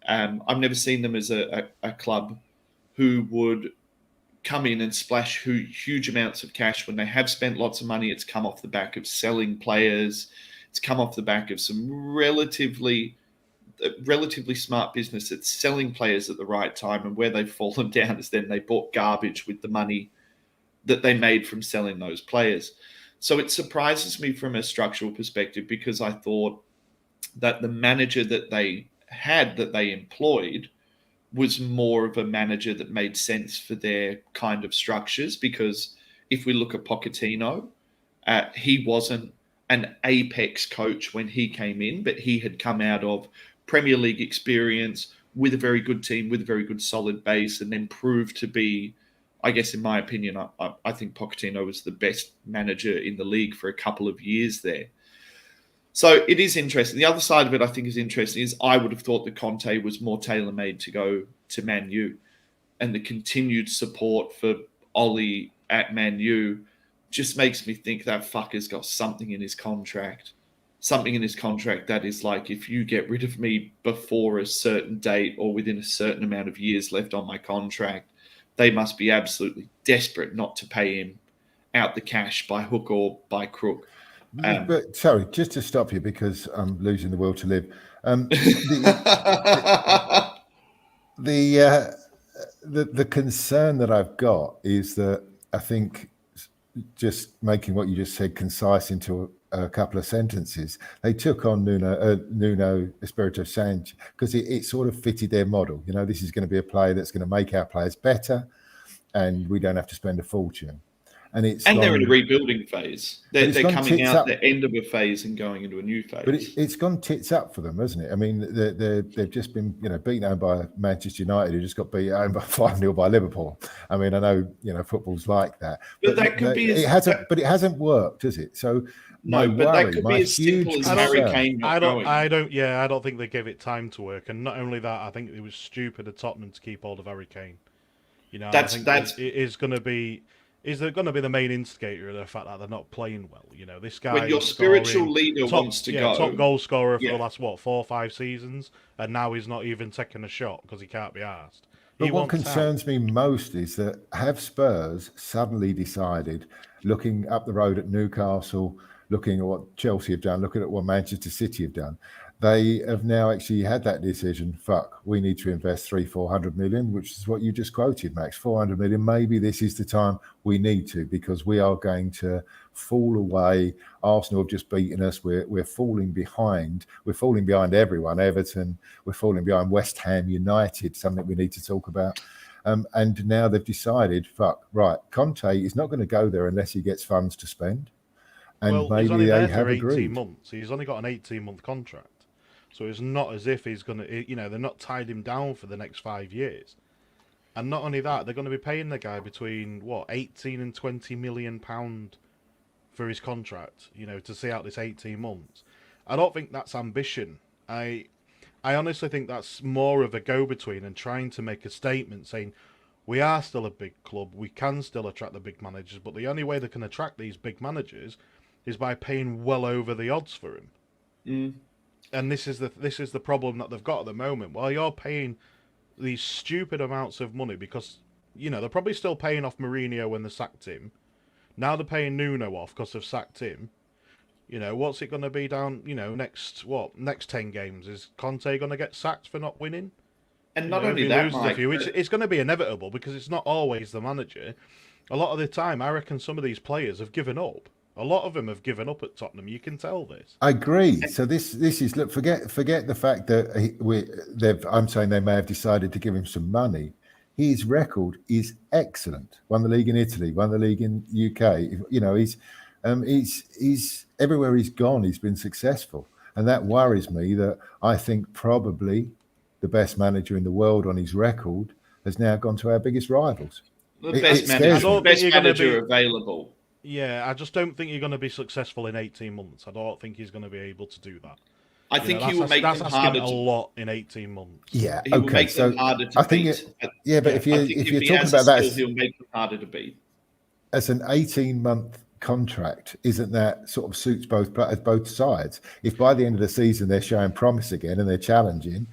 I've never seen them as a club who would come in and splash huge amounts of cash. When they have spent lots of money, it's come off the back of selling players. It's come off the back of some relatively smart business that's selling players at the right time. And where they've fallen down is then they bought garbage with the money that they made from selling those players. So it surprises me from a structural perspective, because I thought that the manager that they employed was more of a manager that made sense for their kind of structures. Because if we look at Pochettino, he wasn't an apex coach when he came in, but he had come out of Premier League experience with a very good team, with a very good solid base, and then proved to be, I guess, in my opinion, I think Pochettino was the best manager in the league for a couple of years there. So it is interesting. The other side of it I think is interesting is I would have thought that Conte was more tailor-made to go to Man U, and the continued support for Ollie at Man U just makes me think that fucker's got something in his contract. Something in his contract that is like, if you get rid of me before a certain date or within a certain amount of years left on my contract, they must be absolutely desperate not to pay him out the cash by hook or by crook. But sorry, just to stop you because I'm losing the will to live. The concern that I've got is that I think, just making what you just said concise into a couple of sentences. They took on Nuno Espirito Sancho because it sort of fitted their model. You know, this is going to be a player that's going to make our players better, and we don't have to spend a fortune. And they're in a rebuilding phase. They're coming out up. the end of a phase and going into a new phase. But it's gone tits up for them, hasn't it? I mean, they've just been, beaten home by Manchester United, who just got beat home by 5-0 by Liverpool. I mean, I know, football's like that. But that could be. It hasn't worked, has it? So that could be as simple as Harry Kane. I don't think they gave it time to work, and not only that, I think it was stupid of Tottenham to keep hold of Harry Kane. I think it is going to be. Is there going to be the main instigator of the fact that they're not playing well? This guy. When your spiritual leader wants to go, top goal scorer for the last 4 or 5 seasons, and now he's not even taking a shot because he can't be asked. But what concerns me most is that have Spurs suddenly decided, looking up the road at Newcastle, looking at what Chelsea have done, looking at what Manchester City have done, they have now actually had that decision. We need to invest 300-400 million, which is what you just quoted, Max. 400 million. Maybe this is the time we need to, because we are going to fall away. Arsenal have just beaten us. We're falling behind. We're falling behind everyone. Everton. We're falling behind West Ham United. Something we need to talk about. And now they've decided, right, Conte is not going to go there unless he gets funds to spend. And maybe they have agreed. 18 months. He's only got an 18-month contract. So it's not as if he's going to, they're not tied him down for the next 5 years. And not only that, they're going to be paying the guy between, 18 and 20 million pound for his contract, to see out this 18 months. I don't think that's ambition. I honestly think that's more of a go-between and trying to make a statement saying, we are still a big club, we can still attract the big managers, but the only way they can attract these big managers is by paying well over the odds for him. Mm. And this is the problem that they've got at the moment. While you're paying these stupid amounts of money, because they're probably still paying off Mourinho when they sacked him. Now they're paying Nuno off because they've sacked him. What's it going to be down? Next 10 games, is Conte going to get sacked for not winning? And not only that, Mike, it's going to be inevitable because it's not always the manager. A lot of the time, I reckon some of these players have given up. A lot of them have given up at Tottenham. You can tell this. I agree. So this is, look, forget the fact that I'm saying they may have decided to give him some money. His record is excellent. Won the league in Italy, won the league in UK. He's everywhere he's gone, he's been successful, and that worries me. That I think probably the best manager in the world on his record has now gone to our biggest rivals. The best manager available. Yeah, I just don't think you're going to be successful in 18 months. I don't think he's going to be able to do that. I think he will make them harder a lot in 18 months. Yeah, he will make them harder to beat. But if you're talking about that, he'll make them harder to beat. As an 18-month contract, isn't that sort of suits both sides? If by the end of the season they're showing promise again and they're challenging,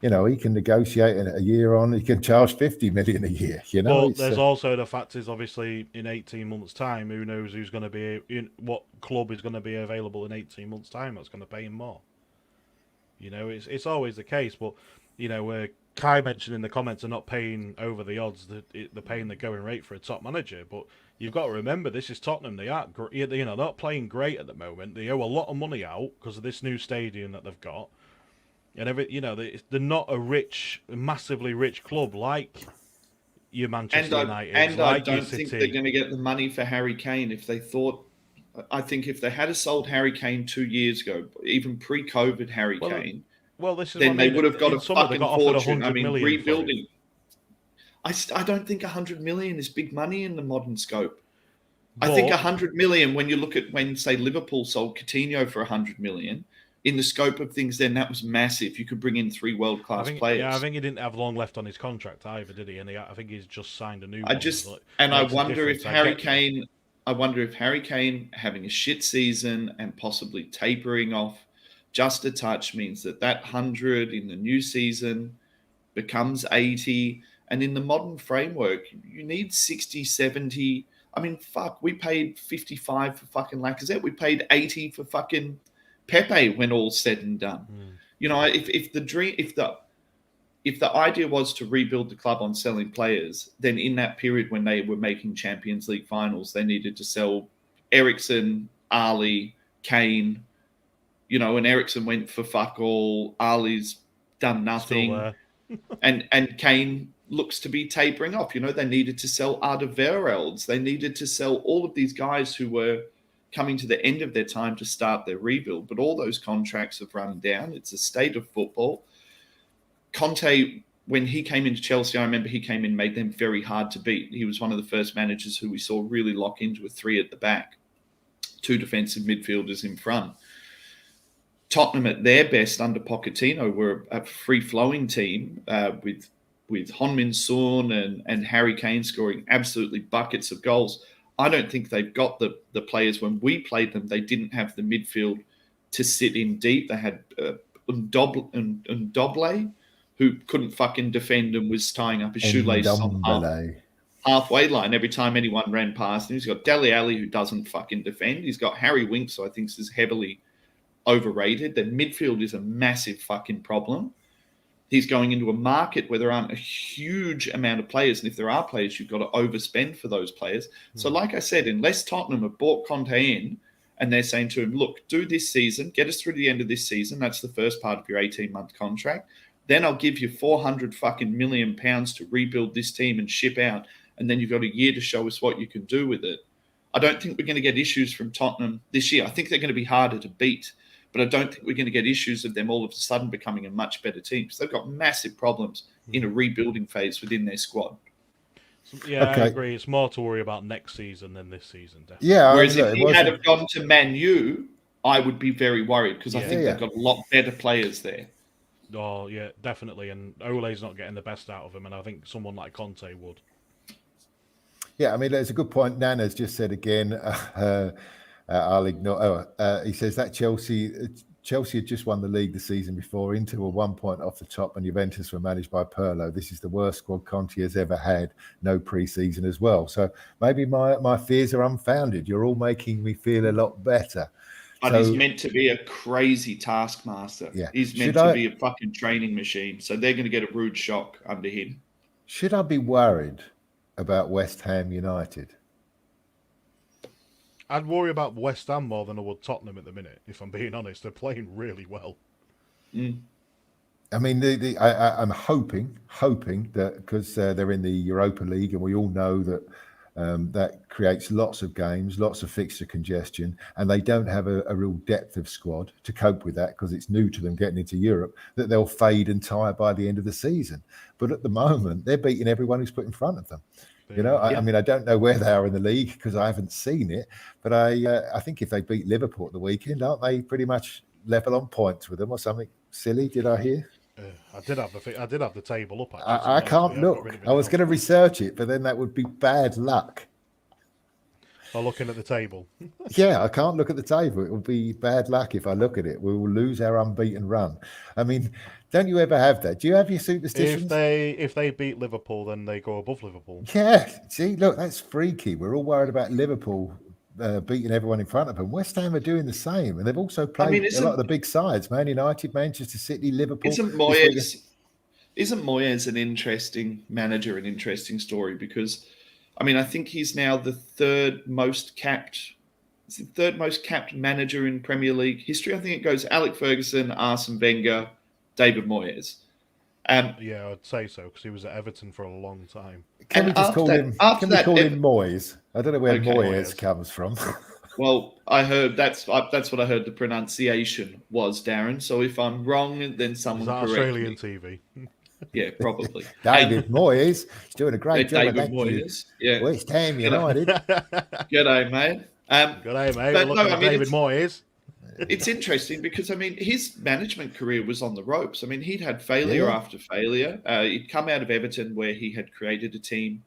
he can negotiate a year on. He can charge 50 million a year. Well, there's also the fact is obviously in 18 months' time, who knows who's going to be what club is going to be available in 18 months' time that's going to pay him more. It's always the case. But where Kai mentioned in the comments are not paying over the odds, they're paying the going rate for a top manager. But you've got to remember, this is Tottenham. They aren't, they're not playing great at the moment. They owe a lot of money out because of this new stadium that they've got. And they're not a massively rich club like your Manchester United. And I don't think they're going to get the money for Harry Kane if they thought. I think if they had sold Harry Kane 2 years ago, even pre-COVID Harry Kane, then they would have got a fucking fortune. I mean, rebuilding. I don't think 100 million is big money in the modern scope. I think 100 million, when you look at say Liverpool sold Coutinho for 100 million. In the scope of things, then that was massive. You could bring in 3 world-class players. Yeah, I think he didn't have long left on his contract either, did he? And I think he's just signed a new one. I wonder if Harry Kane. I wonder if Harry Kane having a shit season and possibly tapering off just a touch means that 100 in the new season becomes 80. And in the modern framework, you need 60, 70. I mean, we paid 55 for fucking Lacazette. We paid 80 for fucking Pepe when all's said and done. If the idea was to rebuild the club on selling players, then in that period when they were making Champions League finals, they needed to sell Eriksen, Ali, Kane, and Ericsson went for fuck all. Ali's done nothing. and Kane looks to be tapering off. They needed to sell Alderweireld. They needed to sell all of these guys who were coming to the end of their time to start their rebuild. But all those contracts have run down. It's a state of football. Conte, when he came into Chelsea, I remember he came in, made them very hard to beat. He was one of the first managers who we saw really lock into a 3 at the back, 2 defensive midfielders in front. Tottenham at their best under Pochettino were a free-flowing team with Heung-min Son and Harry Kane scoring absolutely buckets of goals. I don't think they've got the players. When we played them, they didn't have the midfield to sit in deep. They had Ndombele, who couldn't fucking defend and was tying up his shoelaces on halfway line every time anyone ran past him. He's got Dele Alli, who doesn't fucking defend. He's got Harry Winks, who I think is heavily overrated. Their midfield is a massive fucking problem. He's going into a market where there aren't a huge amount of players. And if there are players, you've got to overspend for those players. So like I said, unless Tottenham have bought Conte in and they're saying to him, look, do this season, get us through the end of this season. That's the first part of your 18-month contract. Then I'll give you 400 fucking million pounds to rebuild this team and ship out. And then you've got a year to show us what you can do with it. I don't think we're going to get issues from Tottenham this year. I think they're going to be harder to beat. But I don't think we're going to get issues of them all of a sudden becoming a much better team, because they've got massive problems in a rebuilding phase within their squad. Yeah, okay. I agree. It's more to worry about next season than this season, definitely. Yeah. Whereas if he had have gone to Man U, I would be very worried, because I think they've got a lot better players there. Oh, yeah, definitely. And Ole's not getting the best out of him, and I think someone like Conte would. Yeah, I mean, there's a good point. Nana's just said again, I'll ignore. He says that Chelsea had just won the league the season before. Inter were 1 point off the top, and Juventus were managed by Pirlo. This is the worst squad Conte has ever had. No pre-season as well. So maybe my fears are unfounded. You're all making me feel a lot better. But he's meant to be a crazy taskmaster. Yeah. He's meant to be a fucking training machine. So they're going to get a rude shock under him. Should I be worried about West Ham United? I'd worry about West Ham more than I would Tottenham at the minute, if I'm being honest. They're playing really well. I mean, I'm hoping that because they're in the Europa League, and we all know that that creates lots of games, lots of fixture congestion, and they don't have a real depth of squad to cope with that because it's new to them getting into Europe, that they'll fade and tire by the end of the season. But at the moment, they're beating everyone who's put in front of them. I mean, I don't know where they are in the league because I haven't seen it, but I think if they beat Liverpool at the weekend, aren't they pretty much level on points with them or something silly? Did I hear? I did have the table up. Actually, I can't look. I was going to research it, but then that would be bad luck. Or looking at the table. Yeah, I can't look at the table. It will be bad luck if I look at it. We will lose our unbeaten run. I mean, don't you ever have that? Do you have your superstitions? If they beat Liverpool, then they go above Liverpool. Yeah. See, look, that's freaky. We're all worried about Liverpool beating everyone in front of them. West Ham are doing the same, and they've also played a lot of the big sides: Man United, Manchester City, Liverpool. Isn't Moyes an interesting manager, an interesting story? Because I mean, I think he's now the third most capped manager in Premier League history. I think it goes Alex Ferguson, Arsene Wenger, David Moyes. Yeah, I'd say so because he was at Everton for a long time. Can we just call him Moyes? I don't know where Moyes comes from. Well, I heard that's what I heard the pronunciation was, Darren. So if I'm wrong, then someone correct Australian me. TV. Yeah, probably. David Moyes is doing a great job. David Moyes. Yeah. West Ham United. G'day, mate. G'day, mate. We're looking at David Moyes. It's interesting because, I mean, his management career was on the ropes. I mean, he'd had failure after failure. He'd come out of Everton where he had created a team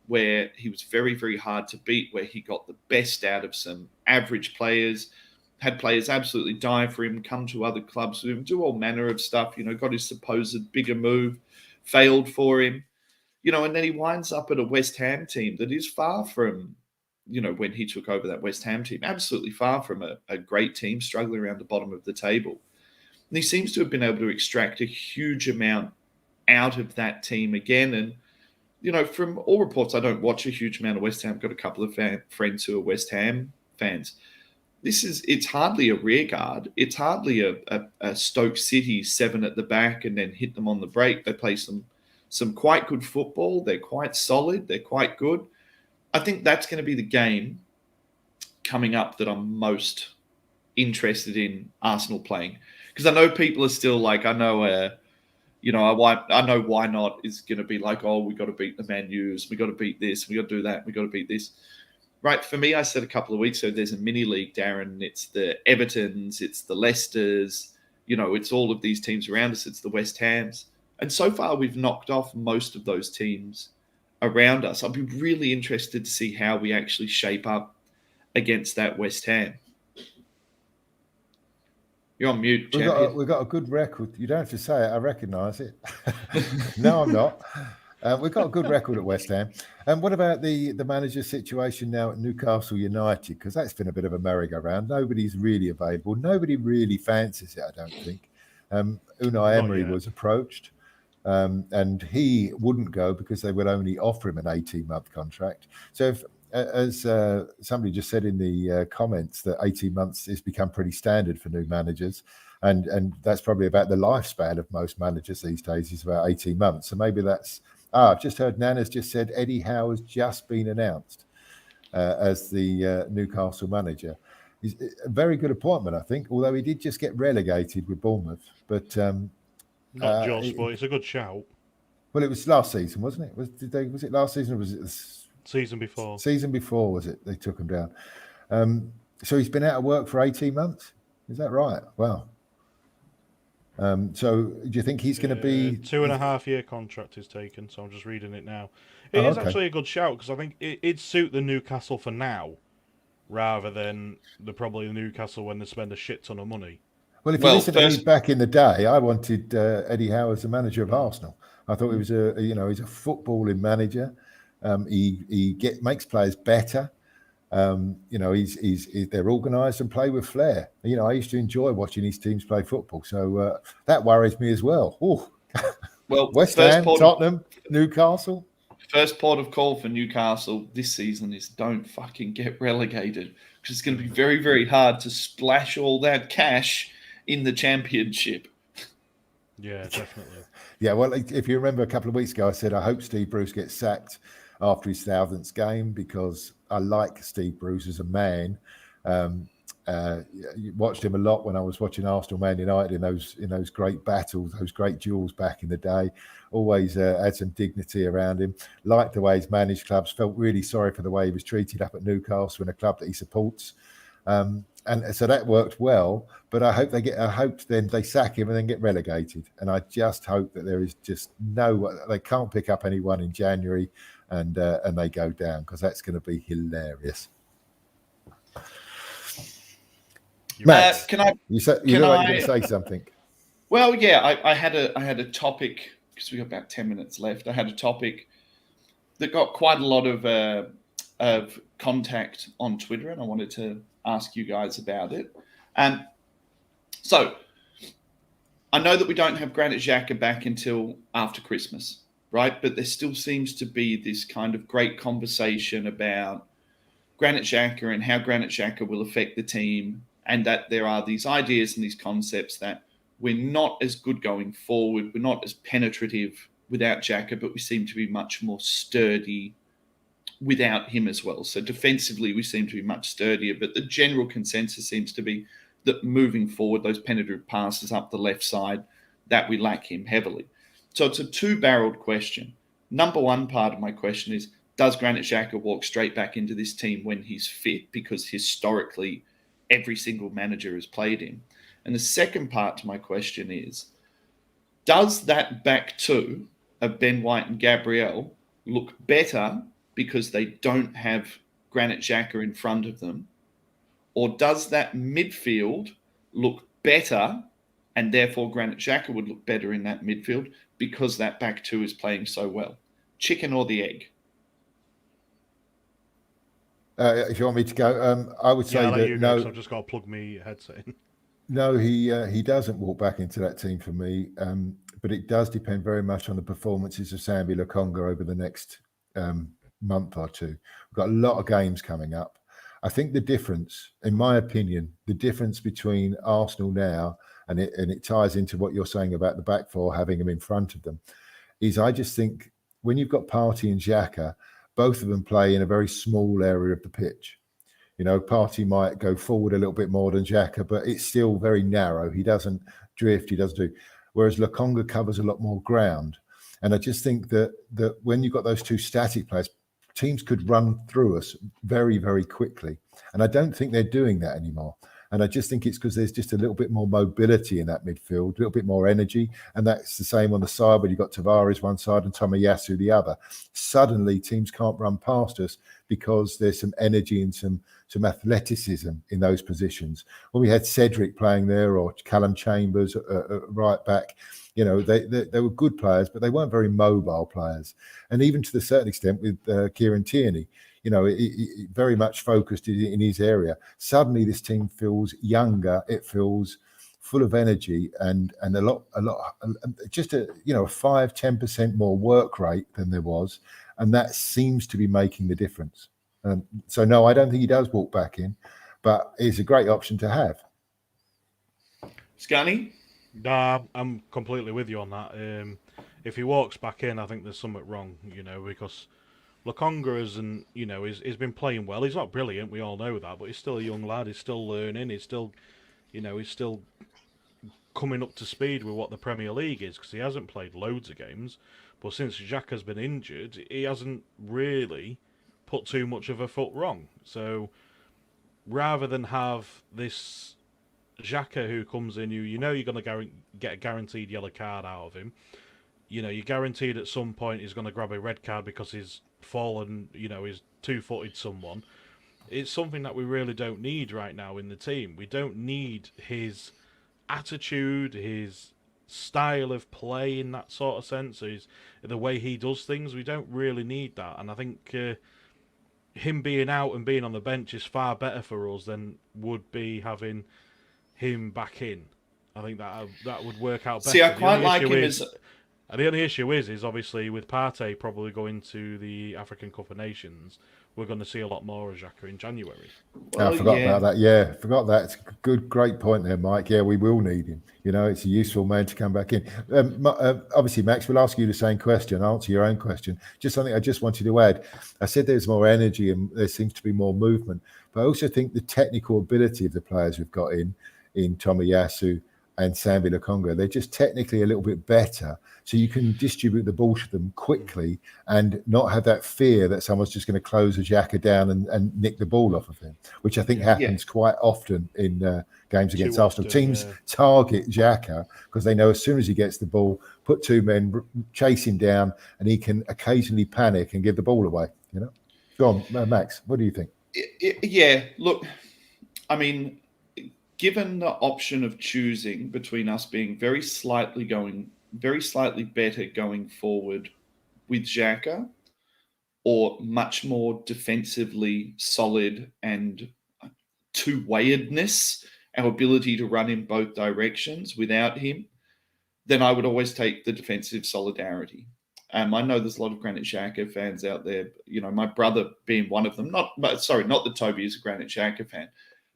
where he was very, very hard to beat, where he got the best out of some average players, had players absolutely die for him, come to other clubs with him, do all manner of stuff, got his supposed bigger move, failed for him, and then he winds up at a West Ham team that is far from, when he took over that West Ham team, absolutely far from a great team, struggling around the bottom of the table. And he seems to have been able to extract a huge amount out of that team again. And, from all reports, I don't watch a huge amount of West Ham. I've got a couple of friends who are West Ham fans. it's hardly a rear guard. It's hardly a Stoke City 7 at the back and then hit them on the break. They play some quite good football. They're quite solid. They're quite good. I think that's going to be the game coming up that I'm most interested in Arsenal playing, because I know people are still like, I know why not is going to be like, oh, we got to beat the Man U's, we got to beat this, we got to do that, we got to beat this. Right, for me, I said a couple of weeks ago, there's a mini league, Darren. It's the Evertons, it's the Leicesters, it's all of these teams around us. It's the West Hams. And so far, we've knocked off most of those teams around us. I'll be really interested to see how we actually shape up against that West Ham. You're on mute, champion. We've got a good record. You don't have to say it. I recognise it. No, I'm not. We've got a good record at West Ham. And what about the manager situation now at Newcastle United? Because that's been a bit of a merry-go-round. Nobody's really available. Nobody really fancies it, I don't think. Unai Emery was approached, and he wouldn't go because they would only offer him an 18-month contract. So if, as somebody just said in the comments, that 18 months has become pretty standard for new managers. And that's probably about the lifespan of most managers these days, is about 18 months. So maybe that's... I've just heard Nana's just said Eddie Howe has just been announced as the Newcastle manager. He's a very good appointment, I think, although he did just get relegated with Bournemouth. But not just, but it's a good shout. Well, it was last season, wasn't it? Was it last season, or was it season before? Season before, was it? They took him down. So he's been out of work for 18 months? Is that right? Wow. So do you think he's going to be... 2.5 year contract is taken, so I'm just reading it now. It is actually a good shout, because I think it'd suit the Newcastle for now, rather than probably the Newcastle when they spend a shit ton of money. Well, if you listen to me back in the day, I wanted Eddie Howe as the manager of Arsenal. I thought he was he's a footballing manager. He makes players better. They're organised and play with flair. I used to enjoy watching these teams play football, so that worries me as well. Well, West Ham, Tottenham, Newcastle. First port of call for Newcastle this season is don't fucking get relegated, because it's going to be very, very hard to splash all that cash in the Championship. Yeah, definitely. Yeah, well, if you remember a couple of weeks ago, I said I hope Steve Bruce gets sacked after his 1000th game, because I like Steve Bruce as a man. Watched him a lot when I was watching Arsenal Man United in those great battles, those great duels back in the day. Always had some dignity around him. Liked the way he's managed clubs. Felt really sorry for the way he was treated up at Newcastle in a club that he supports. And so that worked well. But I hope then they sack him and then get relegated. And I just hope that there is just they can't pick up anyone in January and they go down, because that's going to be hilarious. Matt, you look like you're going to say something. Well, yeah, I had a topic, because we got about 10 minutes left. I had a topic that got quite a lot of contact on Twitter, and I wanted to ask you guys about it. So I know that we don't have Granit Xhaka back until after Christmas, right? But there still seems to be this kind of great conversation about Granit Xhaka and how Granit Xhaka will affect the team, and that there are these ideas and these concepts that we're not as good going forward, we're not as penetrative without Xhaka, but we seem to be much more sturdy without him as well. So defensively, we seem to be much sturdier, but the general consensus seems to be that moving forward, those penetrative passes up the left side, that we lack him heavily. So it's a two-barreled question. Number one part of my question is, does Granit Xhaka walk straight back into this team when he's fit? Because historically, every single manager has played him. And the second part to my question is, does that back two of Ben White and Gabriel look better because they don't have Granit Xhaka in front of them? Or does that midfield look better, and therefore Granit Xhaka would look better in that midfield because that back two is playing so well? Chicken or the egg? If you want me to go, I would say that no. I've just got to plug my headset in. No, he doesn't walk back into that team for me. But it does depend very much on the performances of Sambi Lokonga over the next month or two. We've got a lot of games coming up. I think the difference, in my opinion, the difference between Arsenal now, and it ties into what you're saying about the back four having them in front of them, is I just think when you've got Partey and Xhaka, both of them play in a very small area of the pitch. You know, Partey might go forward a little bit more than Xhaka, but it's still very narrow. He doesn't drift, he doesn't do. Whereas Lokonga covers a lot more ground. And I just think that when you've got those two static players, teams could run through us very, very quickly. And I don't think they're doing that anymore. And I just think it's because there's just a little bit more mobility in that midfield, a little bit more energy. And that's the same on the side where you've got Tavares one side and Tomiyasu the other. Suddenly, teams can't run past us because there's some energy and some athleticism in those positions. When we had Cedric playing there or Callum Chambers right back, you know, they were good players, but they weren't very mobile players. And even to a certain extent with Kieran Tierney, you know, he very much focused in his area. Suddenly, this team feels younger. It feels full of energy and a lot, just a 5-10% more work rate than there was, and that seems to be making the difference. So no, I don't think he does walk back in, but it's a great option to have. Scunny? Nah, I'm completely with you on that. If he walks back in, I think there's something wrong, you know, because Lokonga he's been playing well. He's not brilliant, we all know that, but he's still a young lad. He's still learning. He's still coming up to speed with what the Premier League is, because he hasn't played loads of games. But since Xhaka's been injured, he hasn't really put too much of a foot wrong. So rather than have this Xhaka who comes in, you're going to get a guaranteed yellow card out of him. You know, you're guaranteed at some point he's going to grab a red card because he's fallen, he's two-footed someone. It's something that we really don't need right now in the team. We don't need his attitude, his style of play in that sort of sense, the way he does things. We don't really need that. And I think him being out and being on the bench is far better for us than would be having him back in. I think that would work out better. See, I quite like him as... And the only issue is obviously with Partey probably going to the African Cup of Nations, we're going to see a lot more of Xhaka in January. Well, I forgot about that. Yeah, forgot that. It's a great point there, Mike. Yeah, we will need him. You know, it's a useful man to come back in. Obviously, Max, we'll ask you the same question. I'll answer your own question. Just something I just wanted to add. I said there's more energy and there seems to be more movement, but I also think the technical ability of the players we've got in Tomiyasu and Sambi Lokonga, they're just technically a little bit better. So you can distribute the ball to them quickly and not have that fear that someone's just going to close a Xhaka down and nick the ball off of him, which I think happens quite often in games against Arsenal. Teams target Xhaka because they know as soon as he gets the ball, put two men, chase him down, and he can occasionally panic and give the ball away. You know, go on, Max. What do you think? Yeah, look, I mean, given the option of choosing between us being very slightly better going forward with Xhaka, or much more defensively solid and two-wayedness, our ability to run in both directions without him, then I would always take the defensive solidarity. I know there's a lot of Granit Xhaka fans out there, you know, my brother being one of them. Not that Toby is a Granit Xhaka fan,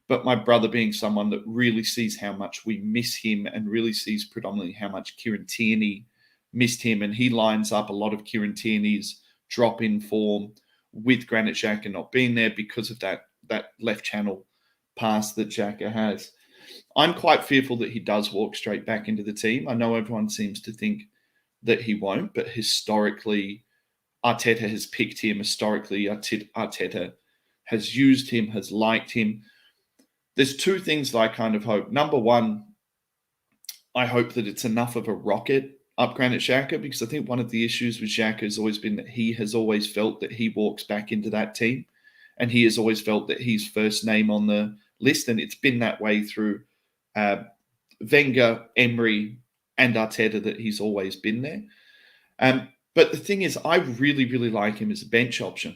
but my brother being someone that really sees how much we miss him and really sees predominantly how much Kieran Tierney missed him. And he lines up a lot of Kieran Tierney's drop-in form with Granit Xhaka not being there because of that left channel pass that Xhaka has. I'm quite fearful that he does walk straight back into the team. I know everyone seems to think that he won't, but historically, Arteta has picked him. Historically, Arteta has used him, has liked him. There's two things that I kind of hope. Number one, I hope that it's enough of a rocket up Granit Xhaka, because I think one of the issues with Xhaka has always been that he has always felt that he walks back into that team, and he has always felt that he's first name on the list, and it's been that way through Wenger, Emery, and Arteta that he's always been there. But the thing is, I really, really like him as a bench option,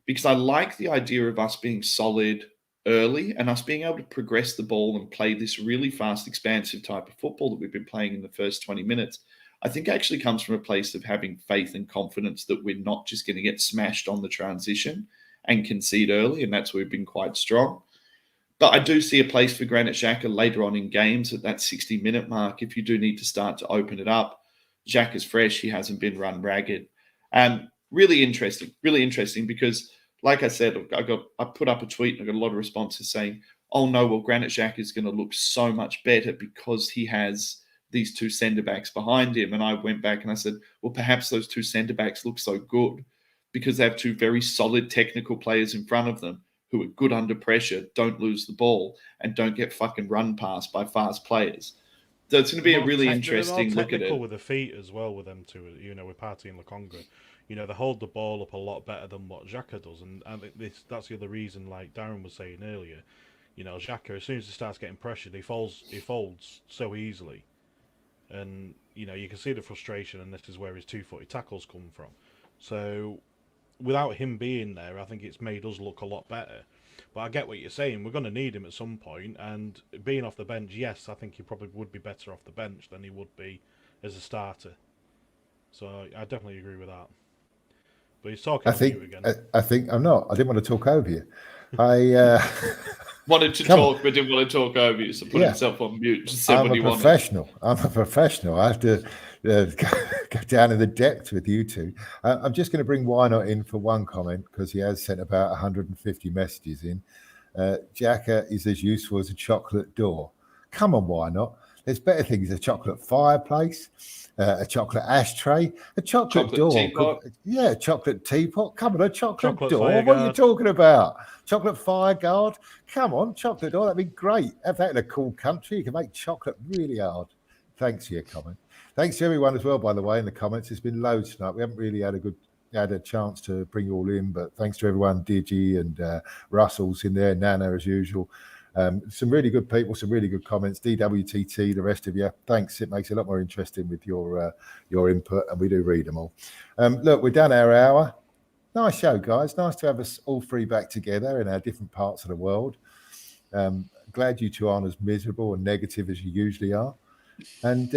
because I like the idea of us being solid early and us being able to progress the ball and play this really fast, expansive type of football that we've been playing in the first 20 minutes. I think actually comes from a place of having faith and confidence that we're not just going to get smashed on the transition and concede early, and that's where we've been quite strong. But I do see a place for Granit Xhaka later on in games at that 60-minute mark if you do need to start to open it up. Xhaka's fresh. He hasn't been run ragged. Really interesting because, like I said, I put up a tweet and I got a lot of responses saying, oh no, well, Granit Xhaka is going to look so much better because he has these two centre-backs behind him. And I went back and I said, well, perhaps those two centre-backs look so good because they have two very solid technical players in front of them who are good under pressure, don't lose the ball, and don't get fucking run past by fast players. So it's going to be a really interesting look at it. With the feet as well with them two, with Partey and Lokonga. They hold the ball up a lot better than what Xhaka does. And that's the other reason, like Darren was saying earlier, Xhaka, as soon as he starts getting pressured, he folds so easily. And, you can see the frustration, and this is where his two-footed tackles come from. So without him being there, I think it's made us look a lot better. But I get what you're saying. We're going to need him at some point, and being off the bench, yes, I think he probably would be better off the bench than he would be as a starter. So I definitely agree with that. But he's talking over you again. I think I'm not. I didn't want to talk over you. I wanted to talk, but didn't want to talk over you, so put himself on mute. Just said what he wanted. I'm a professional. I have to go down in the depths with you two. I'm just going to bring Why Not in for one comment because he has sent about 150 messages in. Xhaka is as useful as a chocolate door. Come on, why not? There's better things. A chocolate fireplace, a chocolate ashtray, a chocolate door. Teapot. Yeah, a chocolate teapot. Come on, a chocolate door. Fire What guard. are you talking about? Chocolate fire guard. Come on, chocolate door. That'd be great. Have that in a cool country. You can make chocolate really hard. Thanks for your comment. Thanks to everyone as well, by the way, in the comments. It's been loads tonight. We haven't really had a chance to bring you all in, but thanks to everyone, Digi and Russell's in there, Nana as usual. Some really good people, some really good comments. DWTT, the rest of you, thanks. It makes it a lot more interesting with your input, and we do read them all. Look, we're done our hour. Nice show, guys. Nice to have us all three back together in our different parts of the world. Glad you two aren't as miserable and negative as you usually are. And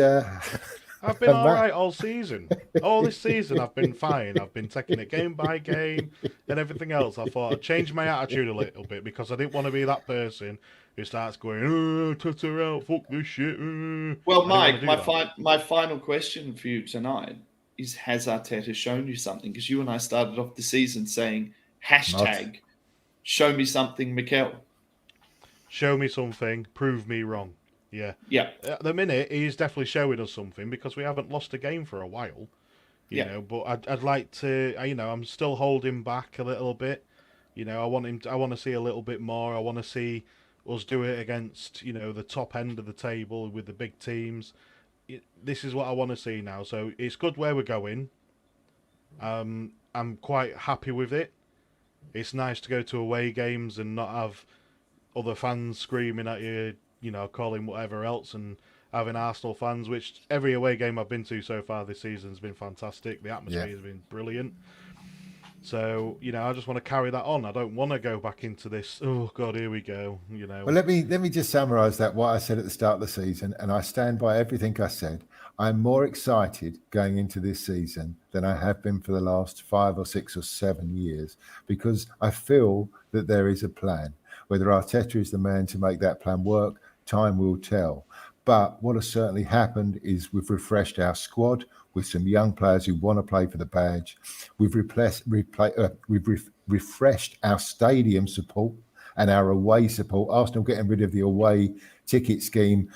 I've been all right all season. All this season, I've been fine. I've been taking it game by game and everything else. I thought I'd change my attitude a little bit because I didn't want to be that person who starts going, oh, tutter out, fuck this shit. Well, Mike, my final question for you tonight is, has Arteta shown you something? Because you and I started off the season saying, hashtag, show me something, Mikel. Show me something, prove me wrong. Yeah. At the minute, he's definitely showing us something because we haven't lost a game for a while. You know, but I'd like to, I'm still holding back a little bit. I want to see a little bit more. I want to see us do it against, the top end of the table with the big teams. This is what I want to see now. So it's good where we're going. I'm quite happy with it. It's nice to go to away games and not have other fans screaming at you, calling whatever else, and having Arsenal fans, which every away game I've been to so far this season has been fantastic. The atmosphere has been brilliant. So, I just want to carry that on. I don't want to go back into this, oh, God, here we go, Well, let me just summarise what I said at the start of the season, and I stand by everything I said. I'm more excited going into this season than I have been for the last 5 or 6 or 7 years because I feel that there is a plan. Whether Arteta is the man to make that plan work, time will tell. But what has certainly happened is we've refreshed our squad with some young players who want to play for the badge. We've refreshed our stadium support and our away support. Arsenal getting rid of the away ticket scheme,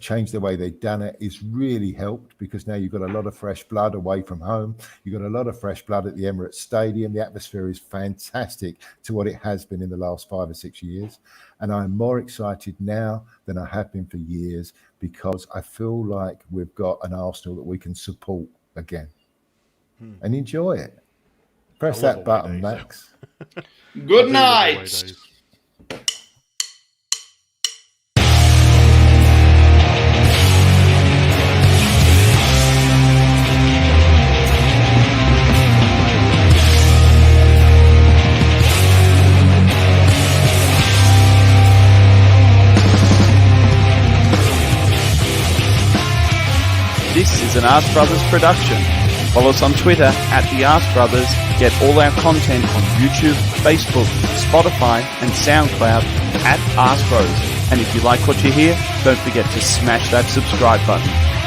changed the way they've done it, is really helped because now you've got a lot of fresh blood away from home. You've got a lot of fresh blood at the Emirates Stadium. The atmosphere is fantastic to what it has been in the last 5 or 6 years. And I'm more excited now than I have been for years because I feel like we've got an Arsenal that we can support again and enjoy it. Press that button, Max. Good night. This is an ArseBrothers production. Follow us on Twitter at the ArseBrothers. Get all our content on YouTube, Facebook, Spotify, and SoundCloud at ArseBros. And if you like what you hear, don't forget to smash that subscribe button.